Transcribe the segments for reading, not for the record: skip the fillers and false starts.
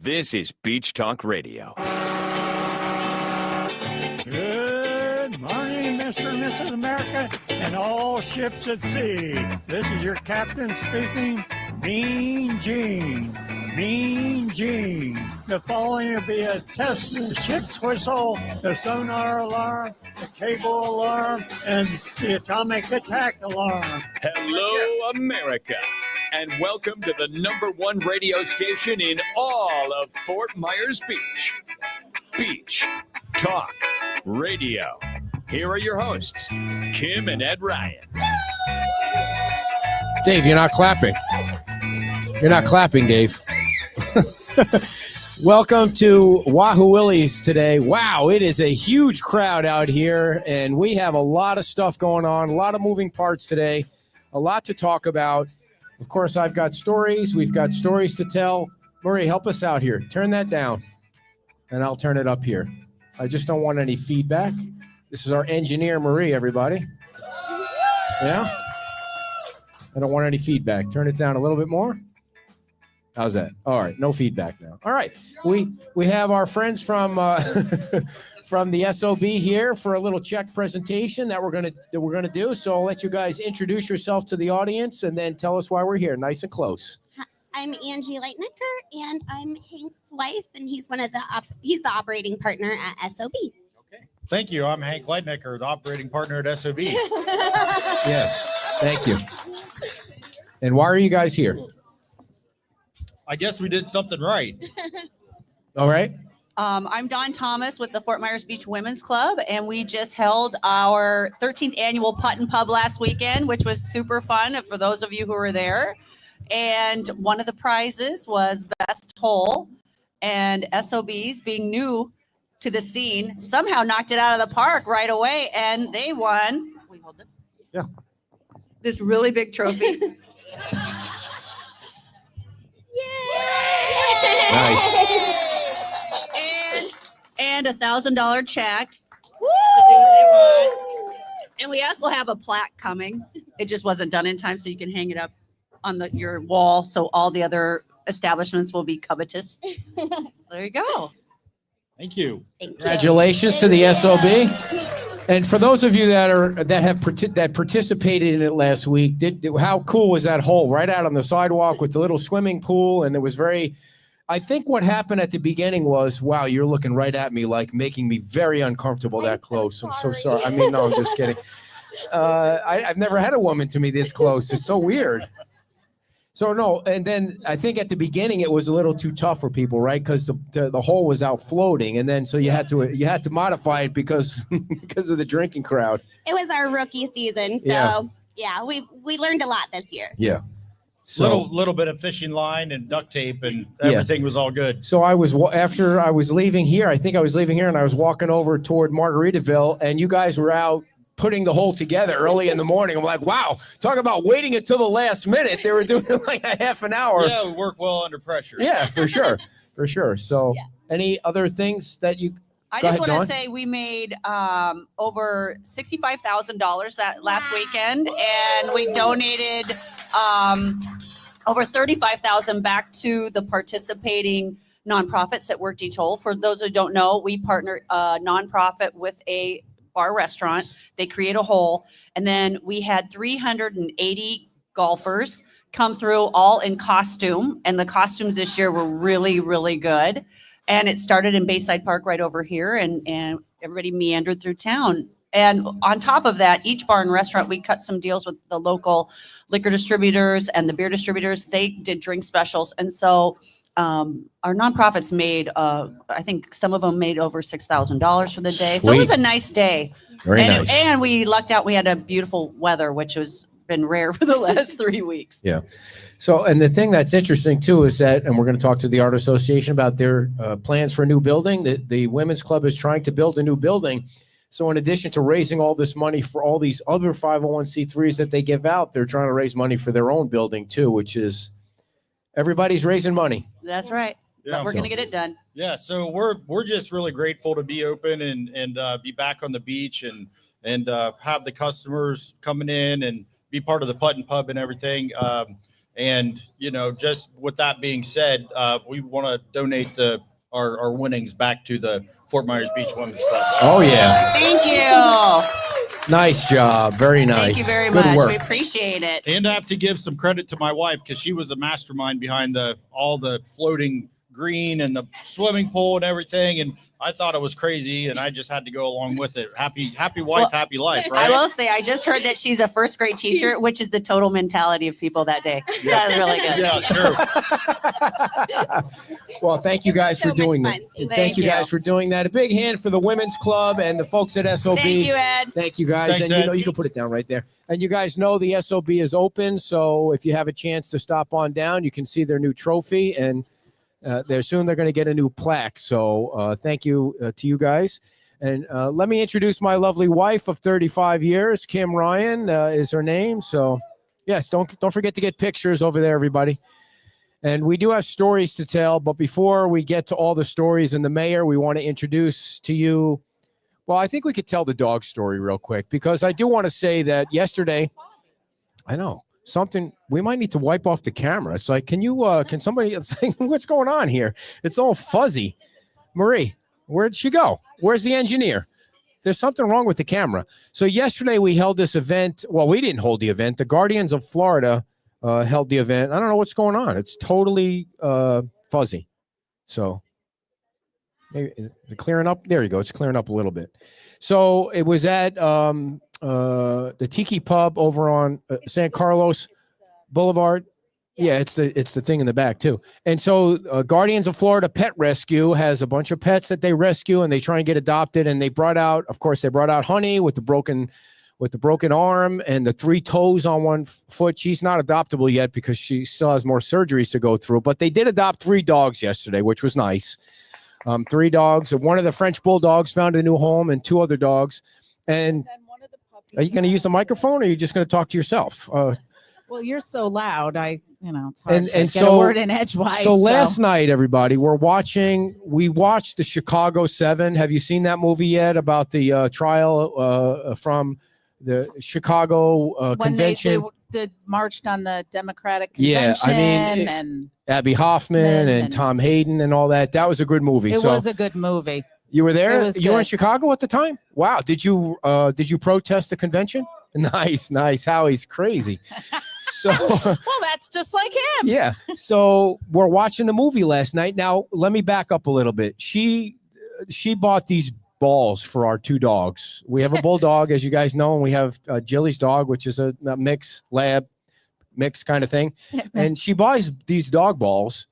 This is Beach Talk Radio. Good morning, Mr. and Mrs. America, and all ships at sea. This is your captain speaking, Mean Gene. Mean Gene. The following will be a test of the ship's whistle, the sonar alarm, the cable alarm, and the atomic attack alarm. Hello, America, and welcome to the #1 radio station in all of Fort Myers Beach. Beach Talk Radio. Here are your hosts, Kim and Ed Ryan. Dave, you're not clapping. You're not clapping, Dave. Welcome to Wahoo Willie's today. Wow, it is a huge crowd out here, and we have a lot of stuff going on, a lot of moving parts today, a lot to talk about. Of course, I've got stories. We've got stories to tell. Marie, help us out here. Turn that down, and I'll turn it up here. I just don't want any feedback. This is our engineer, Marie, everybody. Yeah? I don't want any feedback. Turn it down a little bit more. How's that? All right, no feedback now. All right, we have our friends from from the SOB here for a little check presentation that we're gonna do. So I'll let you guys introduce yourself to the audience and then tell us why we're here, nice and close. I'm Angie Lightnicker, and I'm Hank's wife, and he's he's the operating partner at SOB. Okay. Thank you. I'm Hank Lightnicker, the operating partner at SOB. Yes, thank you. And why are you guys here? I guess we did something right. All right. I'm Dawn Thomas with the Fort Myers Beach Women's Club, and we just held our 13th annual Putt and Pub last weekend, which was super fun for those of you who were there. And one of the prizes was Best Hole, and SOBs, being new to the scene, somehow knocked it out of the park right away, and they won. We hold this. Yeah. This really big trophy. Nice. And $1,000 check. And we also have a plaque coming. It just wasn't done in time, so you can hang it up on your wall, so all the other establishments will be covetous. So there you go. Thank you. Congratulations to the SOB. And for those of you that participated in it last week, how cool was that hole right out on the sidewalk with the little swimming pool? And it was I think what happened at the beginning was, wow, you're looking right at me, like making me very uncomfortable that close. I'm so sorry. I mean, no, I'm just kidding. I've never had a woman to me this close. It's so weird. So no, and then I think at the beginning it was a little too tough for people, right? Because the hole was out floating, and then so you had to modify it because of the drinking crowd. It was our rookie season, so yeah, we learned a lot this year. Yeah. So, little bit of fishing line and duct tape, and everything was all good. So after I was leaving here, I think I was leaving here, and I was walking over toward Margaritaville, and you guys were out putting the hole together early in the morning. I'm like, wow, talk about waiting until the last minute. They were doing like a half an hour. Yeah, we work well under pressure. Yeah, for sure. For sure. So any other things that you... I just want to say we made over $65,000 that last weekend, and we donated over $35,000 back to the participating nonprofits that worked each hole. For those who don't know, we partner a nonprofit with a bar restaurant. They create a hole, and then we had 380 golfers come through all in costume, and the costumes this year were really, really good. And it started in Bayside Park right over here, and everybody meandered through town. And on top of that, each bar and restaurant, we cut some deals with the local liquor distributors and the beer distributors. They did drink specials. And so our nonprofits made, I think some of them made over $6,000 for the day. So it was a nice day. Very nice. And we lucked out. We had a beautiful weather, which has been rare for the last 3 weeks. Yeah. So, and the thing that's interesting too is that, and we're going to talk to the Art Association about their plans for a new building. The Women's Club is trying to build a new building. So in addition to raising all this money for all these other 501c3s that they give out, they're trying to raise money for their own building too, which is everybody's raising money. That's right. Yeah. But we're going to get it done. Yeah. So we're just really grateful to be open and be back on the beach and have the customers coming in and be part of the Putt and Pub and everything. And, just with that being said, we want to donate our winnings back to the Fort Myers Beach Women's Club. Oh, yeah. Thank you. Nice job. Very nice. Thank you very Good much. work. We appreciate it. And I have to give some credit to my wife because she was the mastermind behind all the floating green and the swimming pool and everything. And I thought it was crazy, and I just had to go along with it. Happy wife, Well, happy life, I right? will say, I just heard that she's a first grade teacher, which is the total mentality of people that day. That was really good. Yeah, true. Well, thank you guys So for doing much that. fun. Thank you you. guys for doing that. A big hand for the Women's Club and the folks at SOB. Thank you, Ed. Thank you guys. Thanks, and Ed. you can put it down right there. And you guys know the SOB is open. So if you have a chance to stop on down, you can see their new trophy. And they're going to get a new plaque. So thank you to you guys. And let me introduce my lovely wife of 35 years. Kim Ryan is her name. So yes, don't forget to get pictures over there, everybody. And we do have stories to tell. But before we get to all the stories and the mayor, we want to introduce to you. Well, I think we could tell the dog story real quick, because I do want to say that yesterday, I know something, we might need to wipe off the camera. It's like, can somebody, it's like, what's going on here? It's all fuzzy. Marie, where'd she go? Where's the engineer? There's something wrong with the camera. So yesterday we held this event. Well, we didn't hold the event. The Guardians of Florida held the event. I don't know what's going on. It's totally fuzzy. So maybe, is it clearing up? There you go. It's clearing up a little bit. So it was at the Tiki Pub over on San Carlos Boulevard. Yeah, it's the thing in the back too. And so Guardians of Florida Pet Rescue has a bunch of pets that they rescue and they try and get adopted. And they brought out Honey with the broken arm and the 3 toes on one foot. She's not adoptable yet because she still has more surgeries to go through. But they did adopt 3 dogs yesterday, which was nice. 3 dogs. One of the French bulldogs found a new home, and 2 other dogs. And are you going to use the microphone, or are you just going to talk to yourself? Well, you're so loud. It's hard And- to and get so- a word in edgewise. So last night, everybody, we watched the Chicago 7. Have you seen that movie yet about the trial from the Chicago when convention? they marched on the Democratic Yeah, convention, I mean, and Abby Hoffman and and- Tom Hayden and all that. That was a good movie. it So was a good movie. you were there? it was You were in good. Chicago at the time? Wow. Did you protest the convention? Nice. Howie's crazy. So Well, that's just like him. yeah. So we're watching the movie last night. Now, let me back up a little bit. She bought these balls for our 2 dogs. We have a bulldog, as you guys know, and we have Jilly's dog, which is a mix lab mix kind of thing. And she buys these dog balls.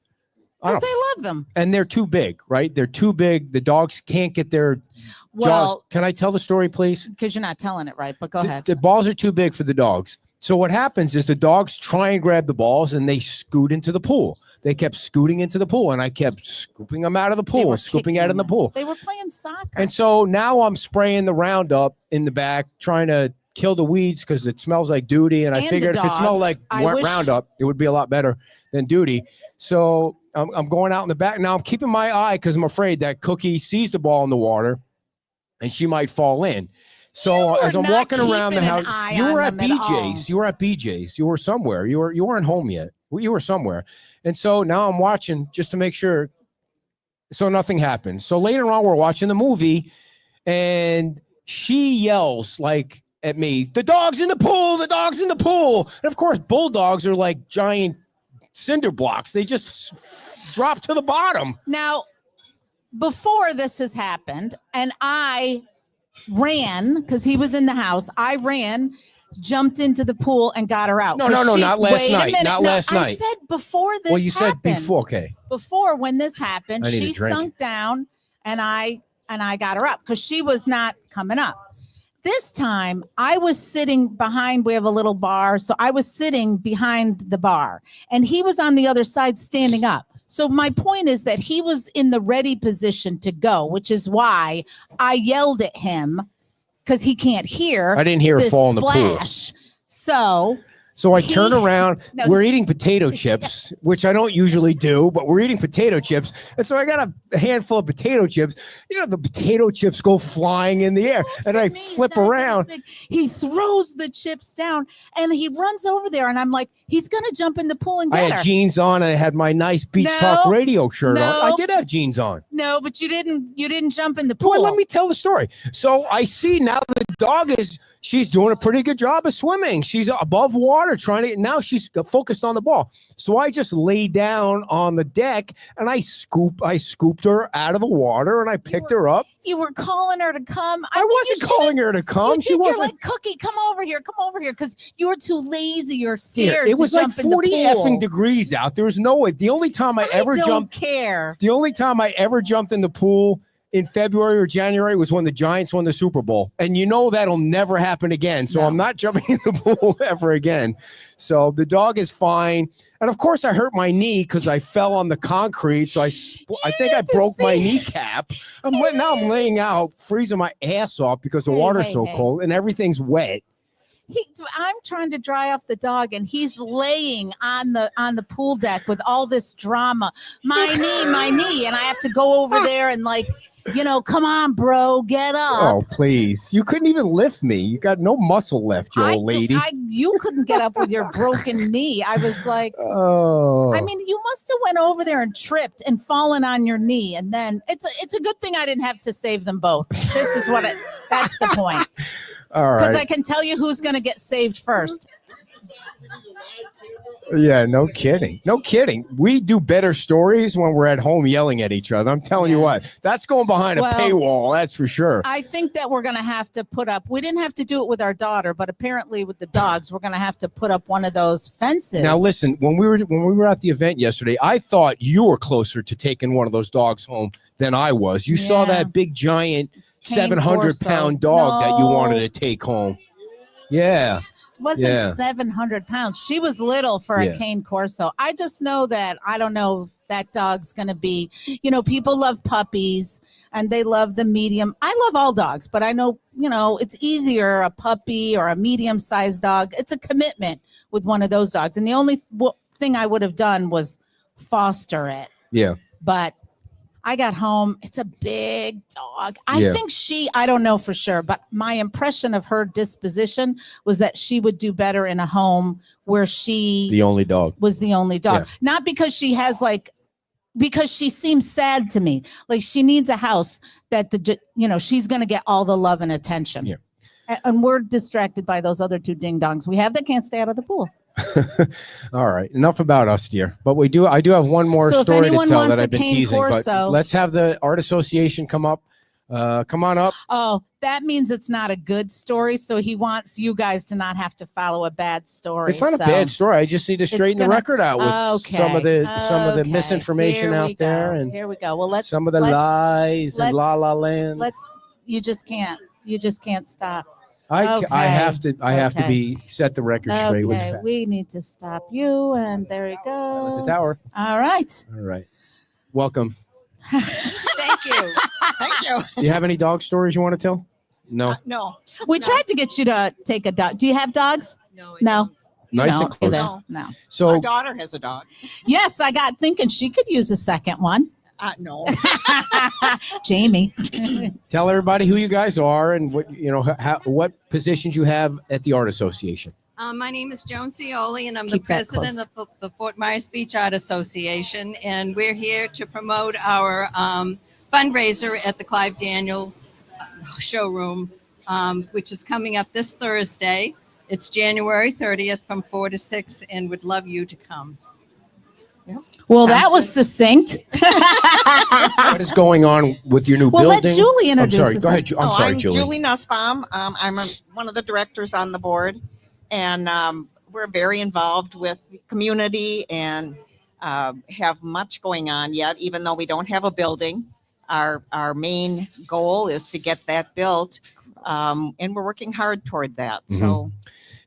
I Because don't they love them. and they're too big, right? They're too big. The dogs can't get their jaws. Well, Can I tell the story, please? because you're not telling it right, but go The- ahead. The balls are too big for the dogs. So what happens is the dogs try and grab the balls and they scoot into the pool. They kept scooting into the pool, and I kept scooping them out of the They pool, were scooping kicking out in the them. pool. They were playing soccer. And so now I'm spraying the Roundup in the back, trying to kill the weeds because it smells like duty. And I And the figured if it smelled dogs. like I wish- Roundup, it would be a lot better than duty. So I'm going out in the back. Now I'm keeping my eye because I'm afraid that Cookie sees the ball in the water and she might fall in. So You as were I'm not walking around the keeping house, an eye you on were at them at all. BJ's. You were at BJ's. You were somewhere. You weren't home yet. You were somewhere. And so now I'm watching just to make sure. So nothing happened. So later on, we're watching the movie, and she yells like at me, "The dog's in the pool! The dog's in the pool!" And of course, bulldogs are like giant cinder blocks. They just drop to the bottom. Now, before this has happened, and I ran because he was in the house. I ran, jumped into the pool, and got her out. No, 'Cause not last wait a night. minute. Not No, last I night. said before this. Well, you said happened. before. Okay. Before when this happened, I need a she drink. sunk down, and I got her up because she was not coming up. This time I was sitting behind, we have a little bar. So I was sitting behind the bar and he was on the other side standing up. So my point is that he was in the ready position to go, which is why I yelled at him because he can't hear I didn't hear her this fall in the pool. splash. So So I turn around. No. We're eating potato chips, which I don't usually do, but we're eating potato chips. And so I got a handful of potato chips. You know, the potato chips go flying in the air. And I flip around. He throws the chips down and he runs over there. And I'm like, he's going to jump in the pool and I get had her. jeans on. I had my nice Beach No. Talk Radio shirt on. I No. did have jeans on. No, but you didn't jump in the pool. Boy, let me tell the story. So I see now the dog she's doing a pretty good job of swimming. She's above water now she's focused on the ball. So I just lay down on the deck and I scooped her out of the water and I picked her up. You were calling her to come. I wasn't calling her to come. She You're wasn't. like, Cookie, come over here, because you were too lazy or Dear, scared it was to like jump in the 40 pool. effing degrees out. There's no way. The only time I ever don't jumped care. The only time I ever jumped in the pool in February or January was when the Giants won the Super Bowl. And you know that'll never happen again. So No. I'm not jumping in the pool ever again. So the dog is fine. And of course I hurt my knee because I fell on the concrete. So I think I broke my kneecap. Now I'm laying out, freezing my ass off because the water's so cold and everything's wet. I'm trying to dry off the dog, and he's laying on the pool deck with all this drama. My knee, and I have to go over there and come on, bro, get up. Oh, please. You couldn't even lift me. You got no muscle left, you old lady. You couldn't get up with your broken knee. I was like, oh. I mean, you must have went over there and tripped and fallen on your knee. And then it's a good thing I didn't have to save them both. This is that's the point. All right. Because I can tell you who's going to get saved first. Yeah, no kidding. No kidding. We do better stories when we're at home yelling at each other. I'm telling you what, that's going behind a paywall. That's for sure. I think that we're going to have to put up, we didn't have to do it with our daughter, but apparently with the dogs, we're going to have to put up one of those fences. Now, listen, when we were at the event yesterday, I thought you were closer to taking one of those dogs home than I was. You saw that big, giant, Cane 700-pound dog that you wanted to take home. Yeah. Wasn't 700 pounds. She was little for a cane corso. I just know that I don't know if that dog's going to be, people love puppies and they love the medium. I love all dogs, but I know, it's easier a puppy or a medium-sized dog. It's a commitment with one of those dogs. And the only thing I would have done was foster it. Yeah. But I got home. It's a big dog. I think I don't know for sure, but my impression of her disposition was that she would do better in a home where she the only dog was the only dog. Yeah. Not because she has because she seems sad to me. Like she needs a house that she's going to get all the love and attention. Yeah. And we're distracted by those other two ding dongs we have that can't stay out of the pool. All right, enough about us, dear. But I do have one more story to tell that I've been teasing. But let's have the Art Association come up. Come on up. Oh, that means it's not a good story. So he wants you guys to not have to follow a bad story. It's not a bad story. I just need to straighten the record out with some of the misinformation out there, and here we go. Well, let's some of the lies and La La Land. You just can't stop. I have to be set the record straight with facts. We need to stop you, and there you go. That's a tower. All right. Welcome. Thank you. Thank you. Do you have any dog stories you want to tell? No. No. We tried to get you to take a dog. Do you have dogs? No. No. Nice and close. No. So my daughter has a dog. Yes, I got thinking she could use a second one. No. Jamie. Tell everybody who you guys are and what positions you have at the Art Association. My name is Joan Cioli, and I'm Keep the that president of the Fort Myers Beach Art Association. And we're here to promote our fundraiser at the Clive Daniel showroom, which is coming up this Thursday. It's January 30th from 4 to 6, and would love you to come. Well, that was succinct. What is going on with your new Well, building? let Julie introduce I'm sorry. Go herself. ahead. I'm sorry, I'm Julie. Julie Nussbaum. I'm one of the directors on the board, and we're very involved with the community and have much going on yet, even though we don't have a building. Our main goal is to get that built, and we're working hard toward that. So.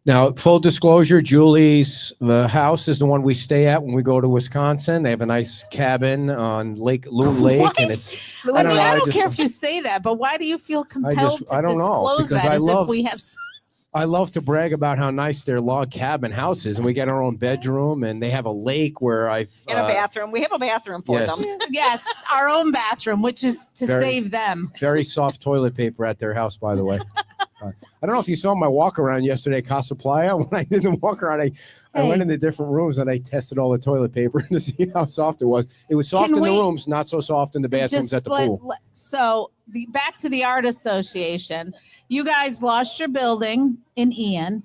Now, full disclosure, Julie's house is the one we stay at when we go to Wisconsin. They have a nice cabin on Loon Lake, What? and it's. I don't care if you say that, but why do you feel compelled I to don't know, disclose because that I as love- if we have house. I love to brag about how nice their log cabin house is, and we get our own bedroom, and they have a lake where I've In a bathroom. We have a bathroom for yes. them. Yes, our own bathroom, which is to Very- save them. very soft toilet paper at their house, by the way. I don't know if you saw my walk around yesterday at Casa Playa. When I did the walk around, I went Hey. into different rooms and I tested all the toilet paper to see how soft it was. It was soft Can in the we- rooms, not so soft in the bathrooms at the pool. So back to the art association. You guys lost your building in Ian.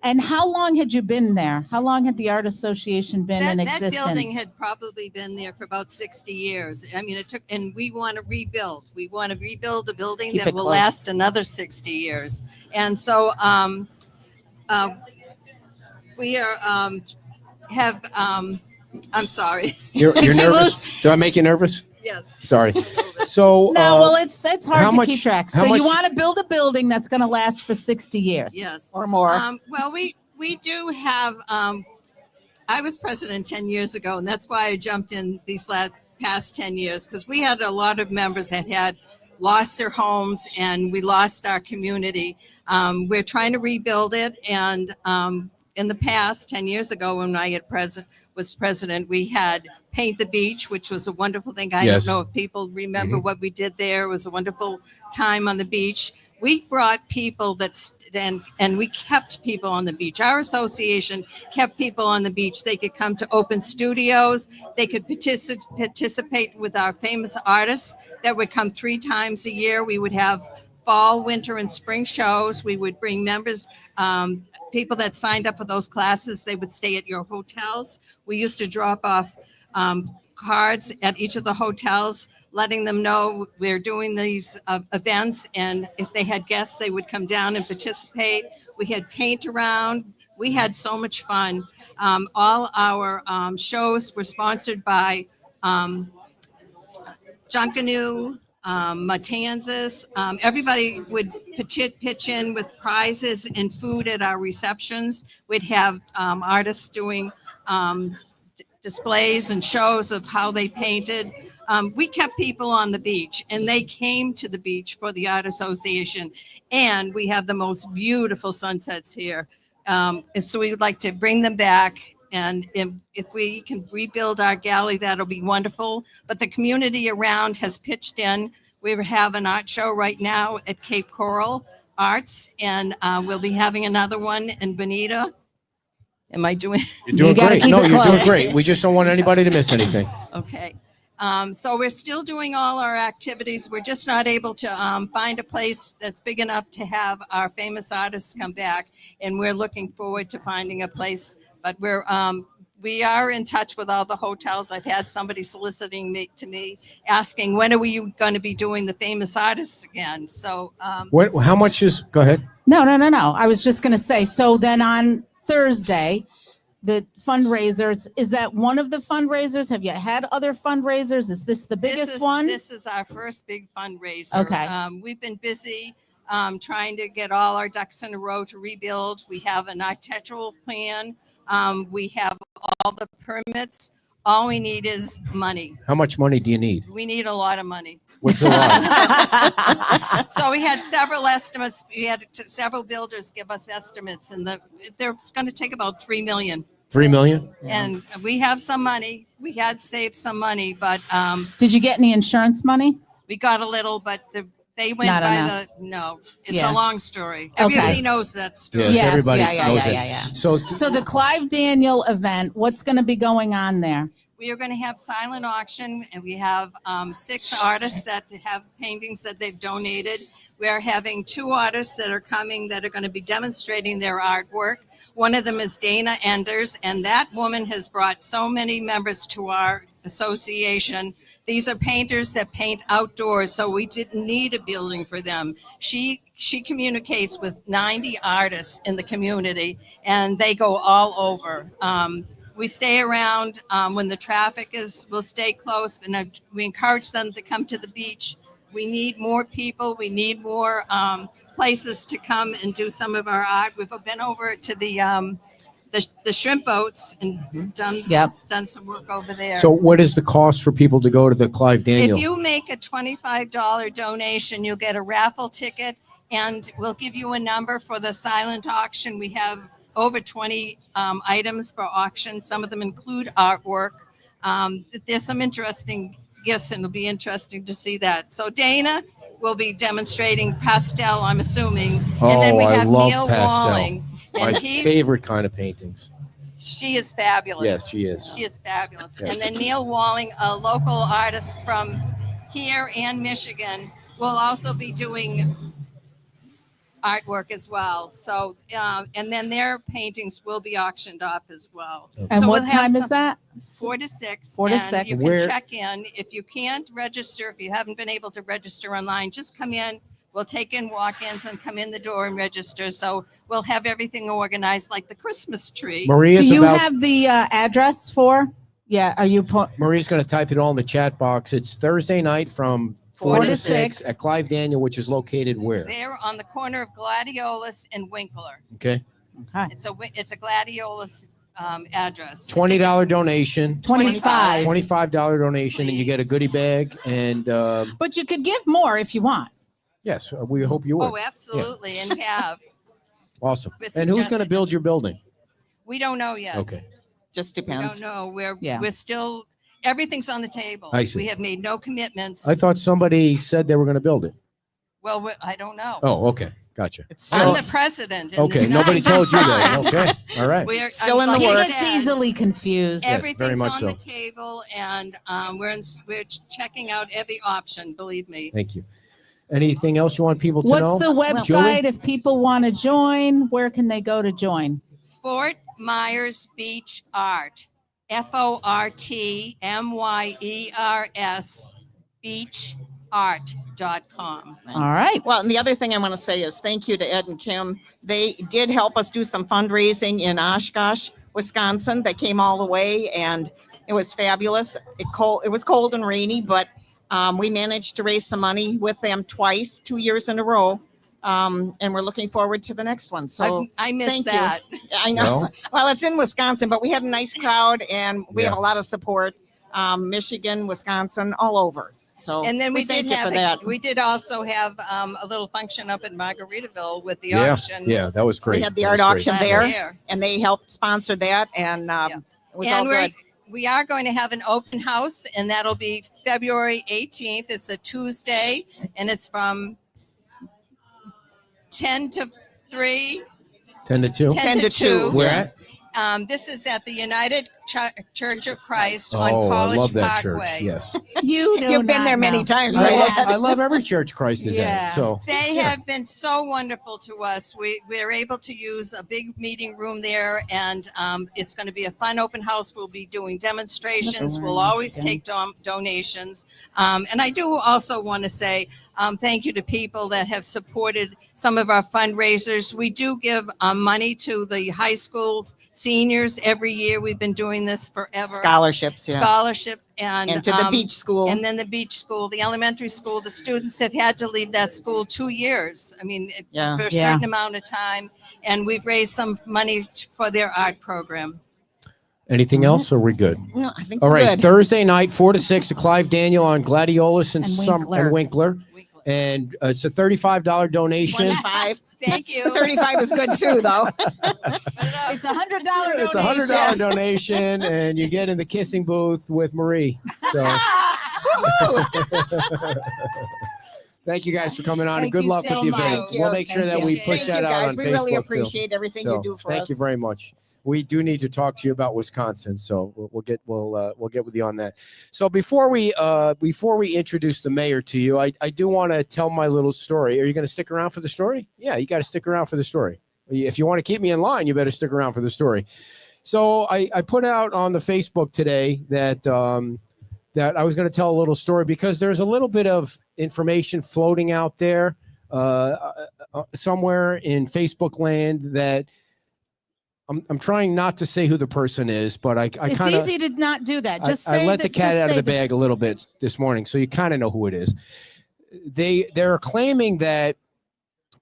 And how long had you been there? How long had the art association been in That existence? building had probably been there for about 60 years. I mean, it took, and we want to rebuild. We want to rebuild a building Keep that it will close. last another 60 years. And so we are I'm sorry. You're Did you nervous? lose? Do I make you nervous? Yes. Sorry. So No, well, it's how hard to much- keep track. how So much- you want to build a building that's going to last for 60 years. Yes. Or more. Well, we do have. I was president 10 years ago, and that's why I jumped in these past 10 years, because we had a lot of members that had lost their homes, and we lost our community. We're trying to rebuild it, and in the past 10 years ago, when I was president, we had Paint the Beach, which was a wonderful thing. I Yes. don't know if people remember what we did there. It was a wonderful time on the beach. We brought people and we kept people on the beach. Our association kept people on the beach. They could come to open studios. They could participate with our famous artists that would come 3 times a year. We would have fall, winter, and spring shows. We would bring members, people that signed up for those classes. They would stay at your hotels. We used to drop off cards at each of the hotels, letting them know we're doing these events, and if they had guests, they would come down and participate. We had paint around. We had so much fun. All our shows were sponsored by Junkanoo, Matanzas. Everybody would pitch in with prizes and food at our receptions. We'd have artists doing displays and shows of how they painted. We kept people on the beach, and they came to the beach for the Art Association. And we have the most beautiful sunsets here. And so we'd like to bring them back. And if we can rebuild our galley, that'll be wonderful. But the community around has pitched in. We have an art show right now at Cape Coral Arts, and we'll be having another one in Bonita. Am I doing? You're doing gotta great. keep No, it you're doing close. great. We just don't want anybody to miss anything. Okay. So we're still doing all our activities. We're just not able to find a place that's big enough to have our famous artists come back. And we're looking forward to finding a place. But we are in touch with all the hotels. I've had somebody soliciting me, asking, when are you going to be doing the famous artists again? So How much is? Go ahead. No. I was just going to say, so then on Thursday, the fundraisers, is that one of the fundraisers? Have you had other fundraisers? Is this the biggest one? This is our first big fundraiser. Okay. We've been busy trying to get all our ducks in a row to rebuild. We have an architectural plan. We have all the permits. All we need is money. How much money do you need? We need a lot of money. What's a lot? So we had several estimates. We had several builders give us estimates, and it's going to take about $3 million. 3 million? And we have some money. We had saved some money, but Did you get any insurance money? we got a little. But they went Not by enough. no. It's Yeah. a long story. Okay. Everybody knows that story. Yes, Yes, everybody yeah, knows it. yeah. So So the Clive Daniel event, what's going to be going on there? We are going to have silent auction, and we have 6 artists that have paintings that they've donated. We are having 2 artists that are coming that are going to be demonstrating their artwork. One of them is Dana Enders, and that woman has brought so many members to our association. These are painters that paint outdoors, so we didn't need a building for them. She communicates with 90 artists in the community, and they go all over. We stay around when the traffic we'll stay close, and we encourage them to come to the beach. We need more people. We need more places to come and do some of our art. We've been over to the shrimp boats and done some work over there. So what is the cost for people to go to the Clive Daniel? If you make a $25 donation, you'll get a raffle ticket And we'll give you a number for the silent auction. We have over 20 items for auction. Some of them include artwork. There's some interesting gifts, and it'll be interesting to see that. So Dana will be demonstrating pastel, I'm assuming. And then we I have love Neil pastel. Walling. My And he's, favorite kind of paintings. she is fabulous. Yes, she is. She is fabulous. Yes. And then Neil Walling, a local artist from here and Michigan, will also be doing artwork as well. So, and then their paintings will be auctioned off as well. And So what we'll have time is some- that? 4 to 6. 4 to and 6. You can Where- check in. If you can't register, if you haven't been able to register online, just come in. We'll take in walk-ins and come in the door and register. So we'll have everything organized like the Christmas tree. Maria's Do you about. have the address for? Yeah, are you? Maria's going to type it all in the chat box. It's Thursday night from 4 to 6 at Clive Daniel, which is located where? They're on the corner of Gladiolus and Winkler. Okay. It's a Gladiolus address. $20 donation. 25. $25 donation, and you get a Please. goodie bag. And But you could give more if you want. yes, we hope you would. Oh, absolutely, and have. Awesome. We're And who's going to suggesting- build your building? We don't know yet. Okay. Just We don't depends. know. Yeah. We're still, everything's on the table. I see. We have made no commitments. I thought somebody said they were going to build it. Well, I don't know. Oh, okay. Gotcha. It's I'm still, the president. and Okay. it's not Nobody even told you that. signed. Okay. All right. We're Still in the like He I works. gets said, easily confused. Yes, very Everything's much on so. the table, and we're checking out every option. Believe me. Thank you. Anything else you want people to What's know? the website if people want to join? Where can they go to join? Fort Myers Beach Art. FORTMYERS beachart.com. All right. well, and the other thing I want to say is thank you to Ed and Kim. They did help us do some fundraising in Oshkosh, Wisconsin. They came all the way, and it was fabulous. It was cold and rainy, but we managed to raise some money with them twice, 2 years in a row. And we're looking forward to the next one. So I missed thank you. that. I know. Well, it's in Wisconsin, but we had a nice crowd, and we have Yeah. a lot of support. Michigan, Wisconsin, all over. So And then we thank did you for have, that. we did also have a little function up in Margaritaville with the Yeah. auction Yeah, that was great. We had the That art was great. auction last there. year. And they helped sponsor that, and it was all And good. we are going to have an open house, and that'll be February 18th. It's a Tuesday, and it's from 10 to 3, 10 to 2. 10 to 2. Where at? This is at the United Church of Christ on Oh, I College love that Parkway. church. Yes. You do You've been not there many know. times, I right? love, I love every church Christ is Yeah. in. So They have been so wonderful to us. We're able to use a big meeting room there, and it's going to be a fun open house. We'll be doing demonstrations. We'll always take donations. And I do also want to say thank you to people that have supported some of our fundraisers. We do give money to the high school seniors every year. We've been doing this forever. Scholarships, yeah. Scholarship and And to the beach school. and then the beach school, the elementary school, the students have had to leave that school 2 years. I mean, Yeah. for a Yeah. certain amount of time. And we've raised some money for their art program. anything else? Or are we good? No, I think All we're right. good. Thursday night, 4 to 6 at Clive Daniel on Gladiolus and And Winkler. And it's a $35 donation. 25. Thank you. 35 is good too, though. It's $100 It's a $100 donation, and you get in the kissing booth with Marie. So thank you guys for coming on, and Thank good you luck so with the much. event. Thank you. We'll make sure that we Thank push Thank that you, out guys. on We Facebook really too. appreciate everything So you do for thank us. you very much. We do need to talk to you about Wisconsin, so we'll get with you on that. So before we introduce the mayor to you, I do want to tell my little story. Are you going to stick around for the story? Yeah, you got to stick around for the story. If you want to keep me in line, you better stick around for the story. So I put out on the Facebook today that that I was going to tell a little story because there's a little bit of information floating out there somewhere in Facebook land that I'm trying not to say who the person is, but I It's kind of easy to not do that. Just I say let the that- cat just out of say the that- bag a little bit this morning, so you kind of know who it is. They're claiming that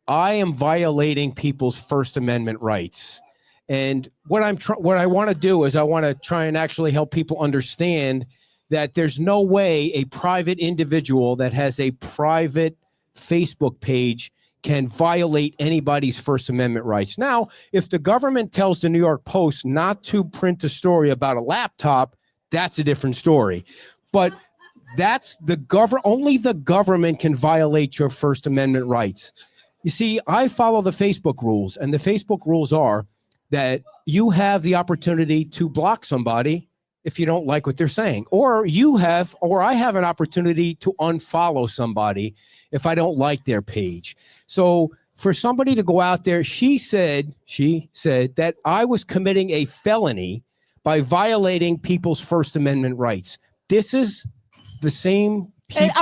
I am violating people's First Amendment rights, and what I want to do is I want to try and actually help people understand that there's no way a private individual that has a private Facebook page can violate anybody's First Amendment rights. Now, if the government tells the New York Post not to print a story about a laptop, that's a different story. But that's only the government can violate your First Amendment rights. You see, I follow the Facebook rules, and the Facebook rules are that you have the opportunity to block somebody if you don't like what they're saying, or I have an opportunity to unfollow somebody if I don't like their page. So for somebody to go out there, she said that I was committing a felony by violating people's First Amendment rights. This is the same.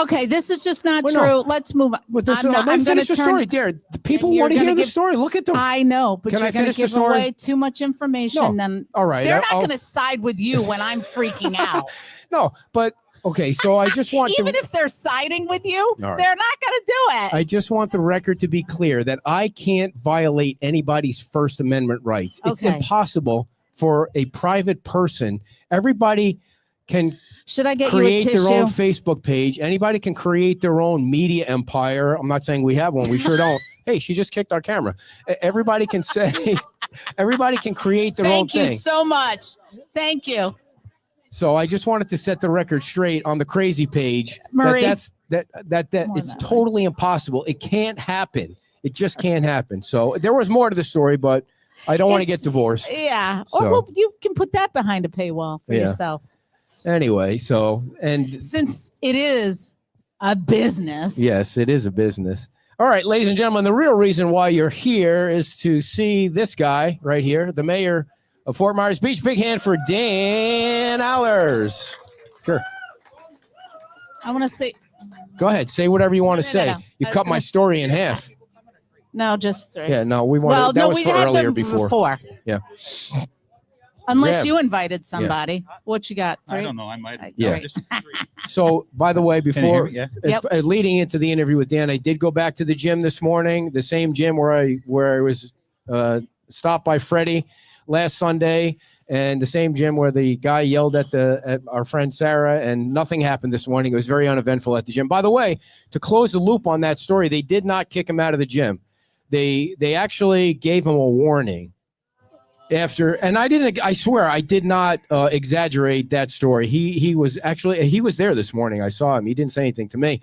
Okay, this is just not Well, true. no. Let's move on. I'm going to finish the story, dear. The people you're want to gonna hear the give- story. Look at them. I know, but Can I you're going to finish the give story? away too much information. No. Then All right. they're not I'll- going to side with you when I'm freaking out. No, but okay. So I just want Even to. if they're siding with you, All right. they're not going to do it. I just want the record to be clear that I can't violate anybody's First Amendment rights. It's Okay. impossible for a private person. Everybody can Should I get you a create tissue? their own Facebook page. Anybody can create their own media empire. I'm not saying we have one. We sure don't. Hey, she just kicked our camera. Everybody can say, everybody can create their own Thank you thing. so much. Thank you. So I just wanted to set the record straight on the crazy page. Marie. That More it's that way. totally impossible. It can't happen. It just can't happen. So there was more to the story, but I don't want to get It's- divorced. Yeah. So- Or well, you can put that behind a paywall for Yeah. yourself. Anyway, and Since it is a business. yes, it is a business. All right, ladies and gentlemen, the real reason why you're here is to see this guy right here, the mayor of Fort Myers Beach. Big hand for Dan Allers. Sure. I want to say, Go ahead. Say whatever you want to No, no, say. no. You I was cut my gonna- story in half. no, just three. Yeah, no, we wanted Well, that no, was we for had earlier them before. Four. Yeah. Unless Yeah. you invited somebody. What you got? I Three? don't know. I might. Yeah. Just three. So, by the way, Can you hear before me? Yeah. leading into the interview with Dan, I did go back to the gym this morning, the same gym where I was stopped by Freddie last Sunday, and the same gym where the guy yelled at our friend Sarah, and nothing happened this morning. It was very uneventful at the gym. By the way, to close the loop on that story, they did not kick him out of the gym. They actually gave him a warning. And I swear I did not exaggerate that story. He was there this morning. I saw him. He didn't say anything to me.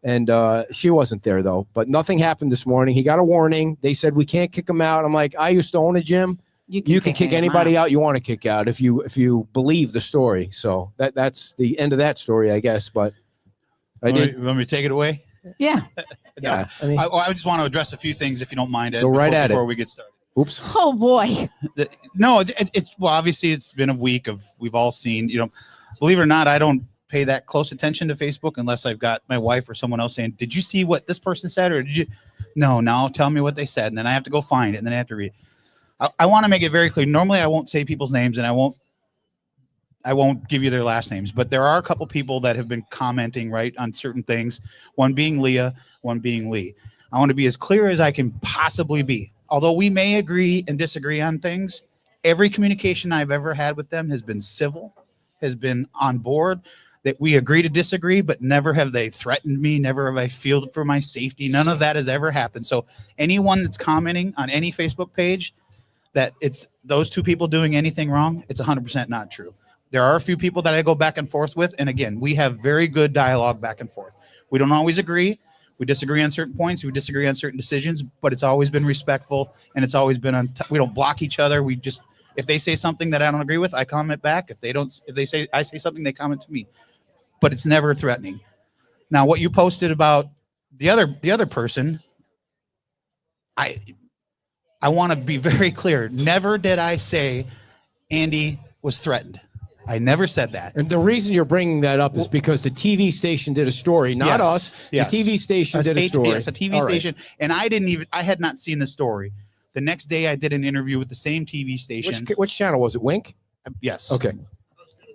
And she wasn't there though, but nothing happened this morning. He got a warning. They said, we can't kick him out. I'm like, I used to own a gym. You can kick anybody out you want to kick out if you believe the story. So that's the end of that story, I guess. But I did. You want me to take it away? Yeah. Yeah. I mean, I just want to address a few things, if you don't mind, Ed, Go right at it. before we get started. oops. Oh boy. No, it's well, obviously it's been a week of we've all seen, believe it or not, I don't pay that close attention to Facebook unless I've got my wife or someone else saying, did you see what this person said? Or did you? No, now tell me what they said. And then I have to go find it and then I have to read it. I want to make it very clear. Normally I won't say people's names and I won't give you their last names, but there are a couple people that have been commenting right on certain things. One being Leah, one being Lee. I want to be as clear as I can possibly be. Although we may agree and disagree on things, every communication I've ever had with them has been civil, has been on board, that we agree to disagree, but never have they threatened me, never have I feared for my safety. None of that has ever happened. So anyone that's commenting on any Facebook page that it's those two people doing anything wrong, it's 100% not true. There are a few people that I go back and forth with. And again, we have very good dialogue back and forth. We don't always agree. We disagree on certain points. We disagree on certain decisions, but it's always been respectful and it's always been we don't block each other. We just, if they say something that I don't agree with, I comment back. If I say something, they comment to me, but it's never threatening. Now, what you posted about the other person, I want to be very clear. Never did I say Andy was threatened. I never said that. And the reason you're bringing that up is because the TV station did a story, not Yes, us. yes. The TV station did a story. Yes, a TV All right. station. And I had not seen the story. The next day I did an interview with the same TV station. Which channel was it? Wink? Yes. Okay.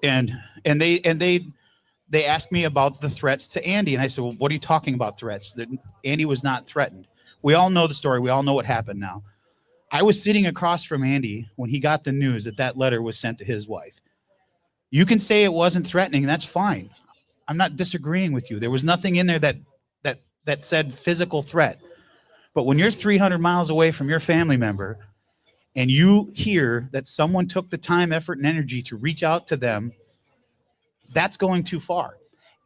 And they asked me about the threats to Andy. And I said, well, what are you talking about threats? That Andy was not threatened. We all know the story. We all know what happened now. I was sitting across from Andy when he got the news that letter was sent to his wife. You can say it wasn't threatening, and that's fine. I'm not disagreeing with you. There was nothing in there that said physical threat. But when you're 300 miles away from your family member and you hear that someone took the time, effort, and energy to reach out to them, that's going too far.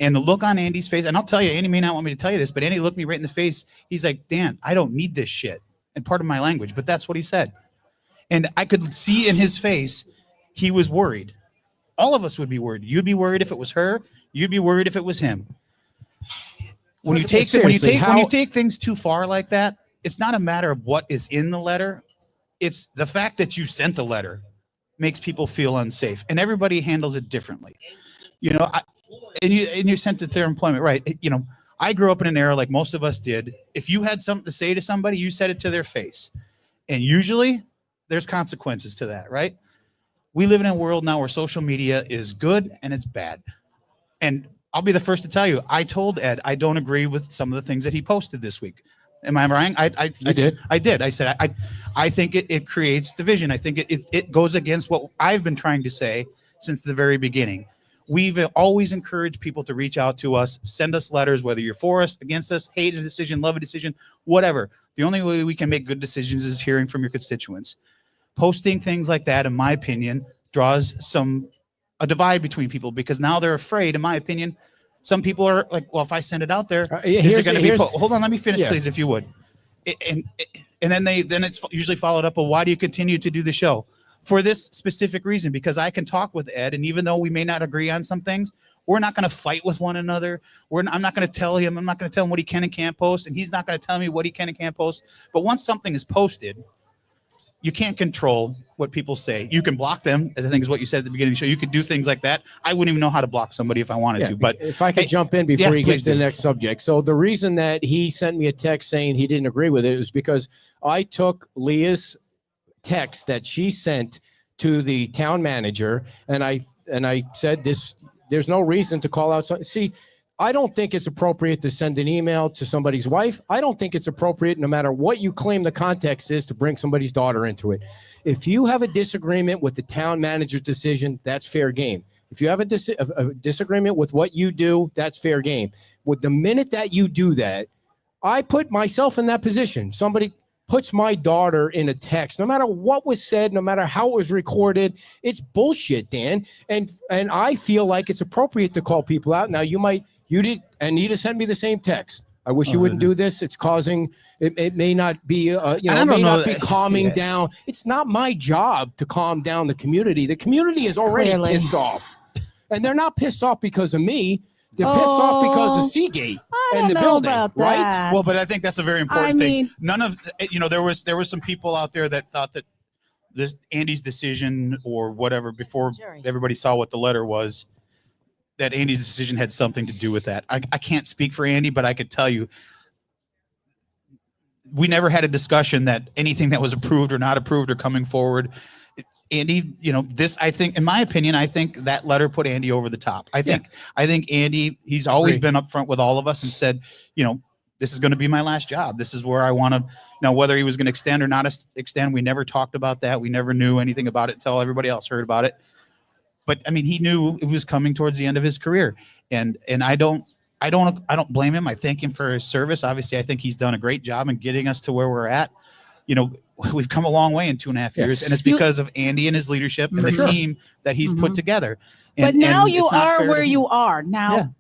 And the look on Andy's face, and I'll tell you, Andy may not want me to tell you this, but Andy looked me right in the face. He's like, Dan, I don't need this shit. And part of my language, but that's what he said. And I could see in his face, he was worried. All of us would be worried. You'd be worried if it was her. You'd be worried if it was him. When you take when you take things too far like that, it's not a matter of what is in the letter. It's the fact that you sent the letter makes people feel unsafe, and everybody handles it differently. You know, and you sent it to their employment, right? You know, I grew up in an era like most of us did. If you had something to say to somebody, you said it to their face, and usually there's consequences to that, right? We live in a world now where social media is good and it's bad. And I'll be the first to tell you, I told Ed I don't agree with some of the things that he posted this week. Am I wrong? I did. I did. I said I think it creates division. I think it goes against what I've been trying to say since the very beginning. We've always encouraged people to reach out to us, send us letters, whether you're for us, against us, hate a decision, love a decision, whatever. The only way we can make good decisions is hearing from your constituents. Posting things like that, in my opinion, draws a divide between people because now they're afraid, in my opinion. Some people are like, well, if I send it out there, is it going to be hold on, let me finish, please, if you would. And then it's usually followed up, well, why do you continue to do the show? For this specific reason, because I can talk with Ed, and even though we may not agree on some things, we're not going to fight with one another. I'm not going to tell him what he can and can't post, and he's not going to tell me what he can and can't post. But once something is posted, you can't control what people say. You can block them, as I think is what you said at the beginning of the show. You could do things like that. I wouldn't even know how to block somebody if I wanted to. But if I could jump in before he gets to the next subject. So the reason that he sent me a text saying he didn't agree with it was because I took Leah's text that she sent to the town manager, and I said there's no reason to call out. See, I don't think it's appropriate to send an email to somebody's wife. I don't think it's appropriate, no matter what you claim the context is, to bring somebody's daughter into it. If you have a disagreement with the town manager's decision, that's fair game. If you have a disagreement with what you do, that's fair game. With the minute that you do that, I put myself in that position. Somebody puts my daughter in a text, no matter what was said, no matter how it was recorded, it's bullshit, Dan. And I feel like it's appropriate to call people out. Now, you did, Anita sent me the same text. I wish you wouldn't do this. It's causing, it may not be, calming down. It's not my job to calm down the community. The community is already pissed off. And they're not pissed off because of me. They're pissed off because of Seagate and the building, right? Well, but I think that's a very important thing. None of, there was some people out there that thought that this Andy's decision or whatever, before everybody saw what the letter was, that Andy's decision had something to do with that. I can't speak for Andy, but I could tell you, we never had a discussion that anything that was approved or not approved or coming forward. Andy, I think, in my opinion, I think that letter put Andy over the top. I think Andy, he's always been upfront with all of us and said, this is going to be my last job. This is where I want to, now whether he was going to extend or not extend, we never talked about that. We never knew anything about it until everybody else heard about it. But I mean, he knew it was coming towards the end of his career, and I don't blame him. I thank him for his service. Obviously, I think he's done a great job in getting us to where we're at. We've come a long way in 2.5 years, and it's because of Andy and his leadership and the team that he's put together. But now you are where you are. Now,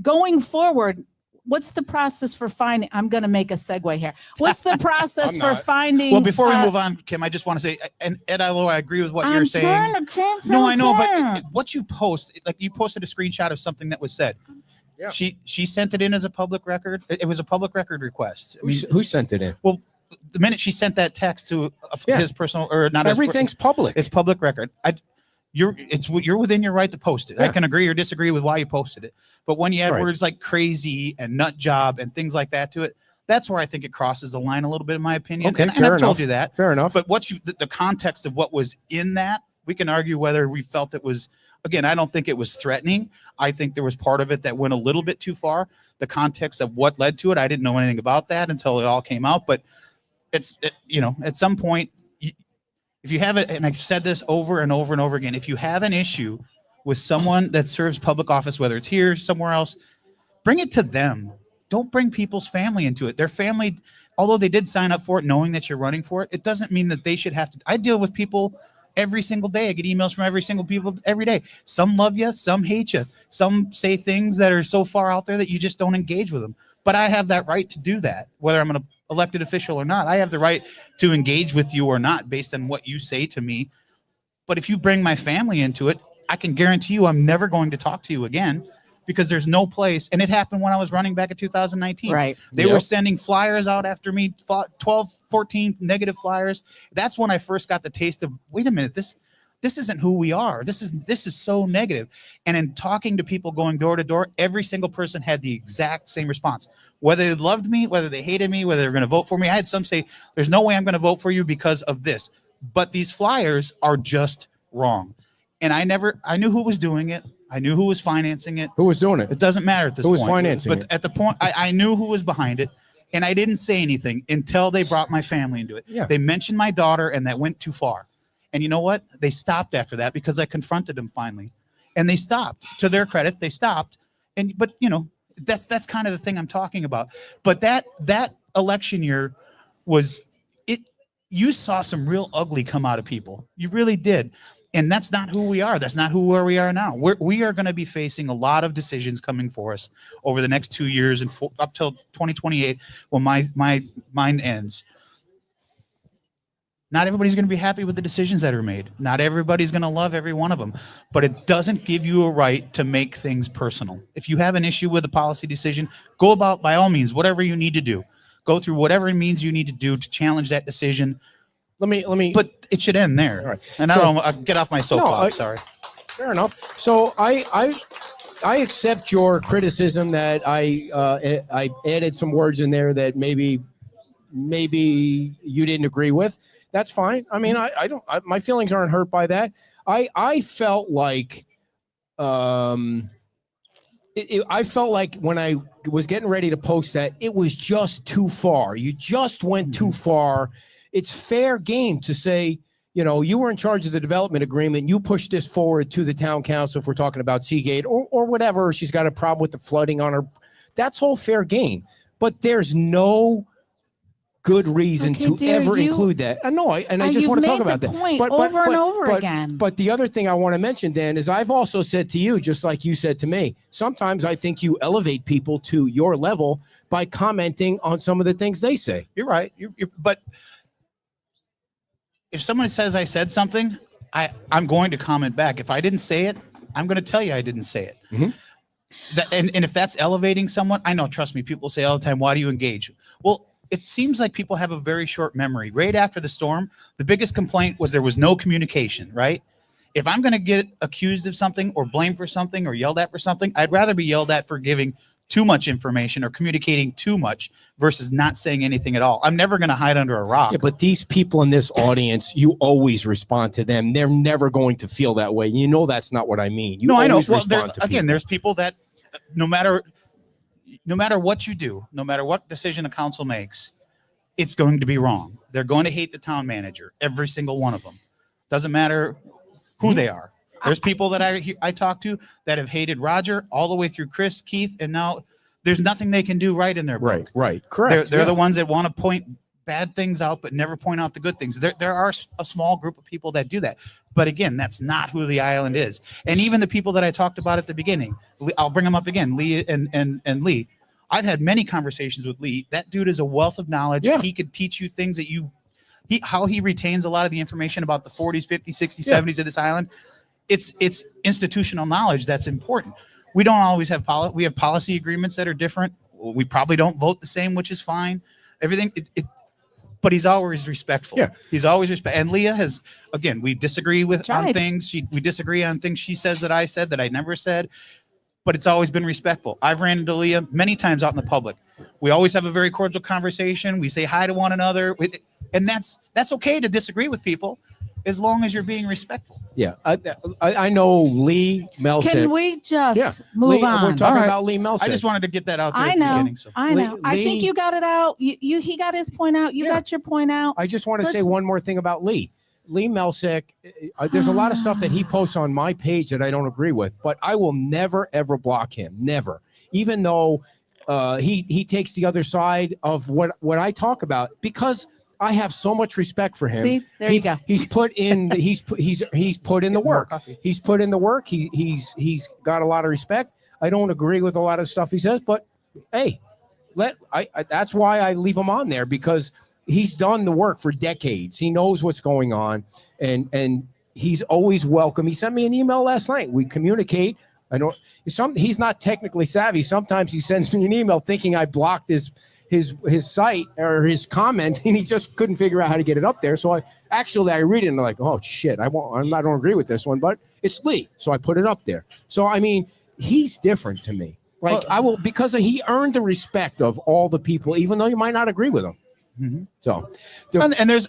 going forward, what's the process for finding? I'm going to make a segue here. What's the process for finding? Well, before we move on, Kim, I just want to say, and Ed Ilo, I agree with what you're saying. No, I know, but what you post, like you posted a screenshot of something that was said. Yeah. She sent it in as a public record. It was a public record request. Who sent it in? Well, the minute she sent that text to his personal, or not, everything's public. It's public record. You're within your right to post it. I can agree or disagree with why you posted it, but when you add words like crazy and nut job and things like that to it, that's where I think it crosses the line a little bit, in my opinion. Okay, and I've told you that. Fair enough. But the context of what was in that, we can argue whether we felt it was. Again, I don't think it was threatening. I think there was part of it that went a little bit too far. The context of what led to it, I didn't know anything about that until it all came out. But at some point, if you have it, and I've said this over and over and over again, if you have an issue with someone that serves public office, whether it's here, somewhere else, bring it to them. Don't bring people's family into it. Their family although they did sign up for it knowing that you're running for it, it doesn't mean that they should have to. I deal with people every single day. I get emails from every single people every day. Some love you, some hate you. Some say things that are so far out there that you just don't engage with them. But I have that right to do that, whether I'm an elected official or not. I have the right to engage with you or not based on what you say to me. But if you bring my family into it, I can guarantee you I'm never going to talk to you again, because there's no place. And it happened when I was running back in 2019. Right. They were sending flyers out after me, 12, 14 negative flyers. That's when I first got the taste of, wait a minute, this isn't who we are. This is so negative. And in talking to people, going door to door, every single person had the exact same response. Whether they loved me, whether they hated me, whether they were going to vote for me. I had some say, there's no way I'm going to vote for you because of this. But these flyers are just wrong. And I knew who was doing it. I knew who was financing it. Who was doing it? It doesn't matter at this Who point. was financing but it? at the point, I knew who was behind it, and I didn't say anything until they brought my family into it. Yeah. They mentioned my daughter, and that went too far. And you know what? They stopped after that because I confronted them finally, and they stopped. To their credit, they stopped. But you know, that's kind of the thing I'm talking about. But that election year was it. You saw some real ugly come out of people. You really did. And that's not who we are. That's not where we are now. We are going to be facing a lot of decisions coming for us over the next 2 years and up till 2028 when mine ends. Not everybody's going to be happy with the decisions that are made. Not everybody's going to love every one of them. But it doesn't give you a right to make things personal. If you have an issue with a policy decision, go about, by all means, whatever you need to do. Go through whatever means you need to do to challenge that decision. Let me. But it should end there. All right. And I'll get off my soapbox. Sorry. Fair enough. So I accept your criticism that I added some words in there that maybe you didn't agree with. That's fine. I mean, my feelings aren't hurt by that. I felt like I felt like when I was getting ready to post that, it was just too far. You just went too far. It's fair game to say, you know, you were in charge of the development agreement. You pushed this forward to the town council if we're talking about Seagate or whatever. She's got a problem with the flooding on her. That's all fair game. But there's no good reason to ever include that. I just want to talk about that. Point over and over again. But the other thing I want to mention, Dan, is I've also said to you, just like you said to me, sometimes I think you elevate people to your level by commenting on some of the things they say. You're right. But if someone says I said something, I'm going to comment back. If I didn't say it, I'm going to tell you I didn't say it. Mm-hmm. And if that's elevating someone, I know, trust me, people say all the time, why do you engage? Well, it seems like people have a very short memory. Right after the storm, the biggest complaint was there was no communication, right? If I'm going to get accused of something or blamed for something or yelled at for something, I'd rather be yelled at for giving too much information or communicating too much versus not saying anything at all. I'm never going to hide under a rock. Yeah, but these people in this audience, you always respond to them. They're never going to feel that way. You know that's not what I mean. You I know. always Well, respond to people. there's people that no matter what you do, no matter what decision a council makes, it's going to be wrong. They're going to hate the town manager, every single one of them. Doesn't matter who they are. There's people that I talk to that have hated Roger all the way through Chris, Keith, and now there's nothing they can do right in their book. Right. Correct. They're the ones that want to point bad things out, but never point out the good things. There are a small group of people that do that. But again, that's not who the island is. And even the people that I talked about at the beginning, I'll bring them up again, Lee and Lee. I've had many conversations with Lee. That dude is a wealth of knowledge. Yeah. He could teach you things that how he retains a lot of the information about the 40s, 50s, 60s, 70s of this island. It's institutional knowledge that's important. We don't always have we have policy agreements that are different. We probably don't vote the same, which is fine. Everything, but he's always respectful. Yeah, he's always respectful. And Leah has, again, we disagree on things. We disagree on things she says that I said that I never said, but it's always been respectful. I've ran into Leah many times out in the public. We always have a very cordial conversation. We say hi to one another, and that's okay to disagree with people, as long as you're being respectful. Yeah, I know Lee Melsick. Can we just move on? We're talking about Lee Melsick. I just wanted to get that out there I at know. the beginning. So. I know. I think you got it out. He got his point out. You got your point out. I just want to say one more thing about Lee. Lee Melsick, there's a lot of stuff that he posts on my page that I don't agree with, but I will never, ever block him. Never. Even though he takes the other side of what I talk about because I have so much respect for him. See, there you go. He's put in he's put in the work. He's put in the work. He's got a lot of respect. I don't agree with a lot of stuff he says, but hey, that's why I leave him on there, because he's done the work for decades. He knows what's going on, and he's always welcome. He sent me an email last night. We communicate. I know he's not technically savvy. Sometimes he sends me an email thinking I blocked his site or his comment, and he just couldn't figure out how to get it up there. So I read it and I'm like, oh shit, I don't agree with this one, but it's Lee, so I put it up there. So I mean, he's different to me. Like because he earned the respect of all the people, even though you might not agree with him. Mm-hmm. So and there's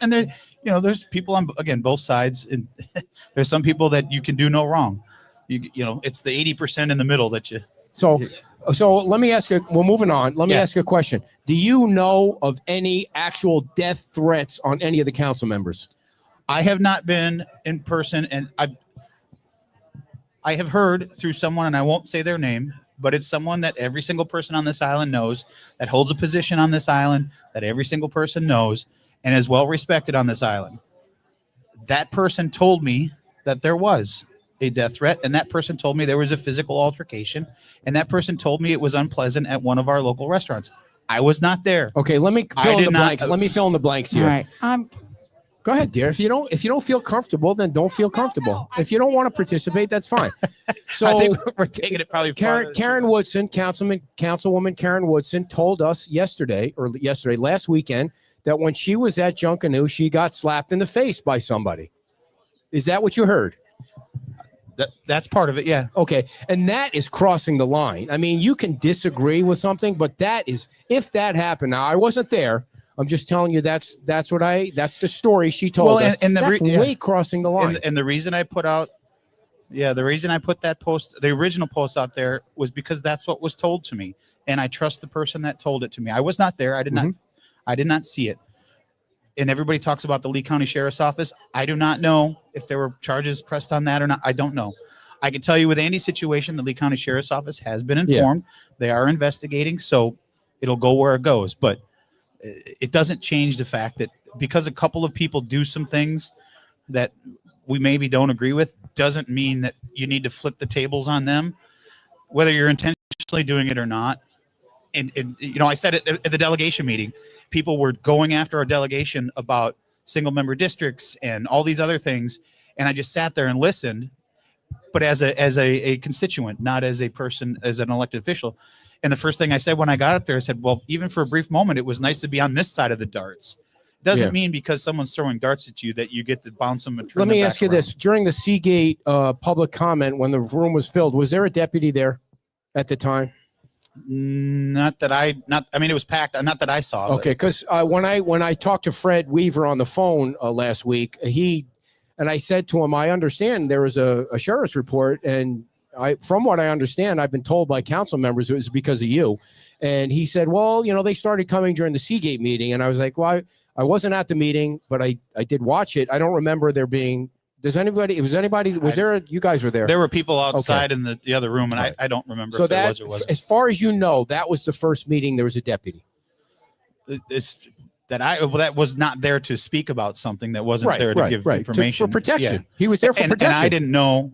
people on both sides, and there's some people that you can do no wrong. You know, it's the 80% in the middle that you. So let me ask you. We're moving on. Let me ask you a question. Do you know of any actual death threats on any of the council members? I have not been in person, and I have heard through someone, and I won't say their name, but it's someone that every single person on this island knows, that holds a position on this island, that every single person knows, and is well respected on this island. That person told me that there was a death threat, and that person told me there was a physical altercation, and that person told me it was unpleasant at one of our local restaurants. I was not there. Okay, let me fill in the blanks. Let me fill in the blanks here. All right. Go ahead, dear. If you don't feel comfortable, then don't feel comfortable. If you don't want to participate, that's fine. So I think we're taking it probably farther. Karen Woodson, Councilwoman Karen Woodson, told us last weekend, that when she was at Junkanoo, she got slapped in the face by somebody. Is that what you heard? That's part of it, yeah. Okay, and that is crossing the line. I mean, you can disagree with something, but if that happened. Now, I wasn't there. I'm just telling you that's the story she told us. And that's way crossing the line. And the reason I put that post, the original post out there, was because that's what was told to me, and I trust the person that told it to me. I was not there. I did not see it. And everybody talks about the Lee County Sheriff's Office. I do not know if there were charges pressed on that or not. I don't know. I can tell you with Andy's situation, the Lee County Sheriff's Office has been informed. Yeah. They are investigating, so it'll go where it goes. But it doesn't change the fact that because a couple of people do some things that we maybe don't agree with, doesn't mean that you need to flip the tables on them, whether you're intentionally doing it or not. And you know, I said it at the delegation meeting. People were going after our delegation about single member districts and all these other things, and I just sat there and listened, but as a constituent, not as a person, as an elected official. And the first thing I said when I got up there, I said, well, even for a brief moment, it was nice to be on this side of the darts. Doesn't mean because someone's throwing darts at you that you get to bounce them and turn Let them me back ask you around. this. During the Seagate public comment, when the room was filled, was there a deputy there at the time? I mean, it was packed. Not that I saw. Okay, because when I talked to Fred Weaver on the phone last week, I said to him, I understand there was a sheriff's report, and from what I understand, I've been told by council members it was because of you. And he said, well, you know, they started coming during the Seagate meeting, and I was like, well, I wasn't at the meeting, but I did watch it. I don't remember there being. Was there? You guys were there. There were people outside in the other room, and I don't remember if there was or wasn't. As far as you know, that was the first meeting there was a deputy. That was not there to speak about something that wasn't there to give information. For protection. Yeah. He was there for protection. And I didn't know.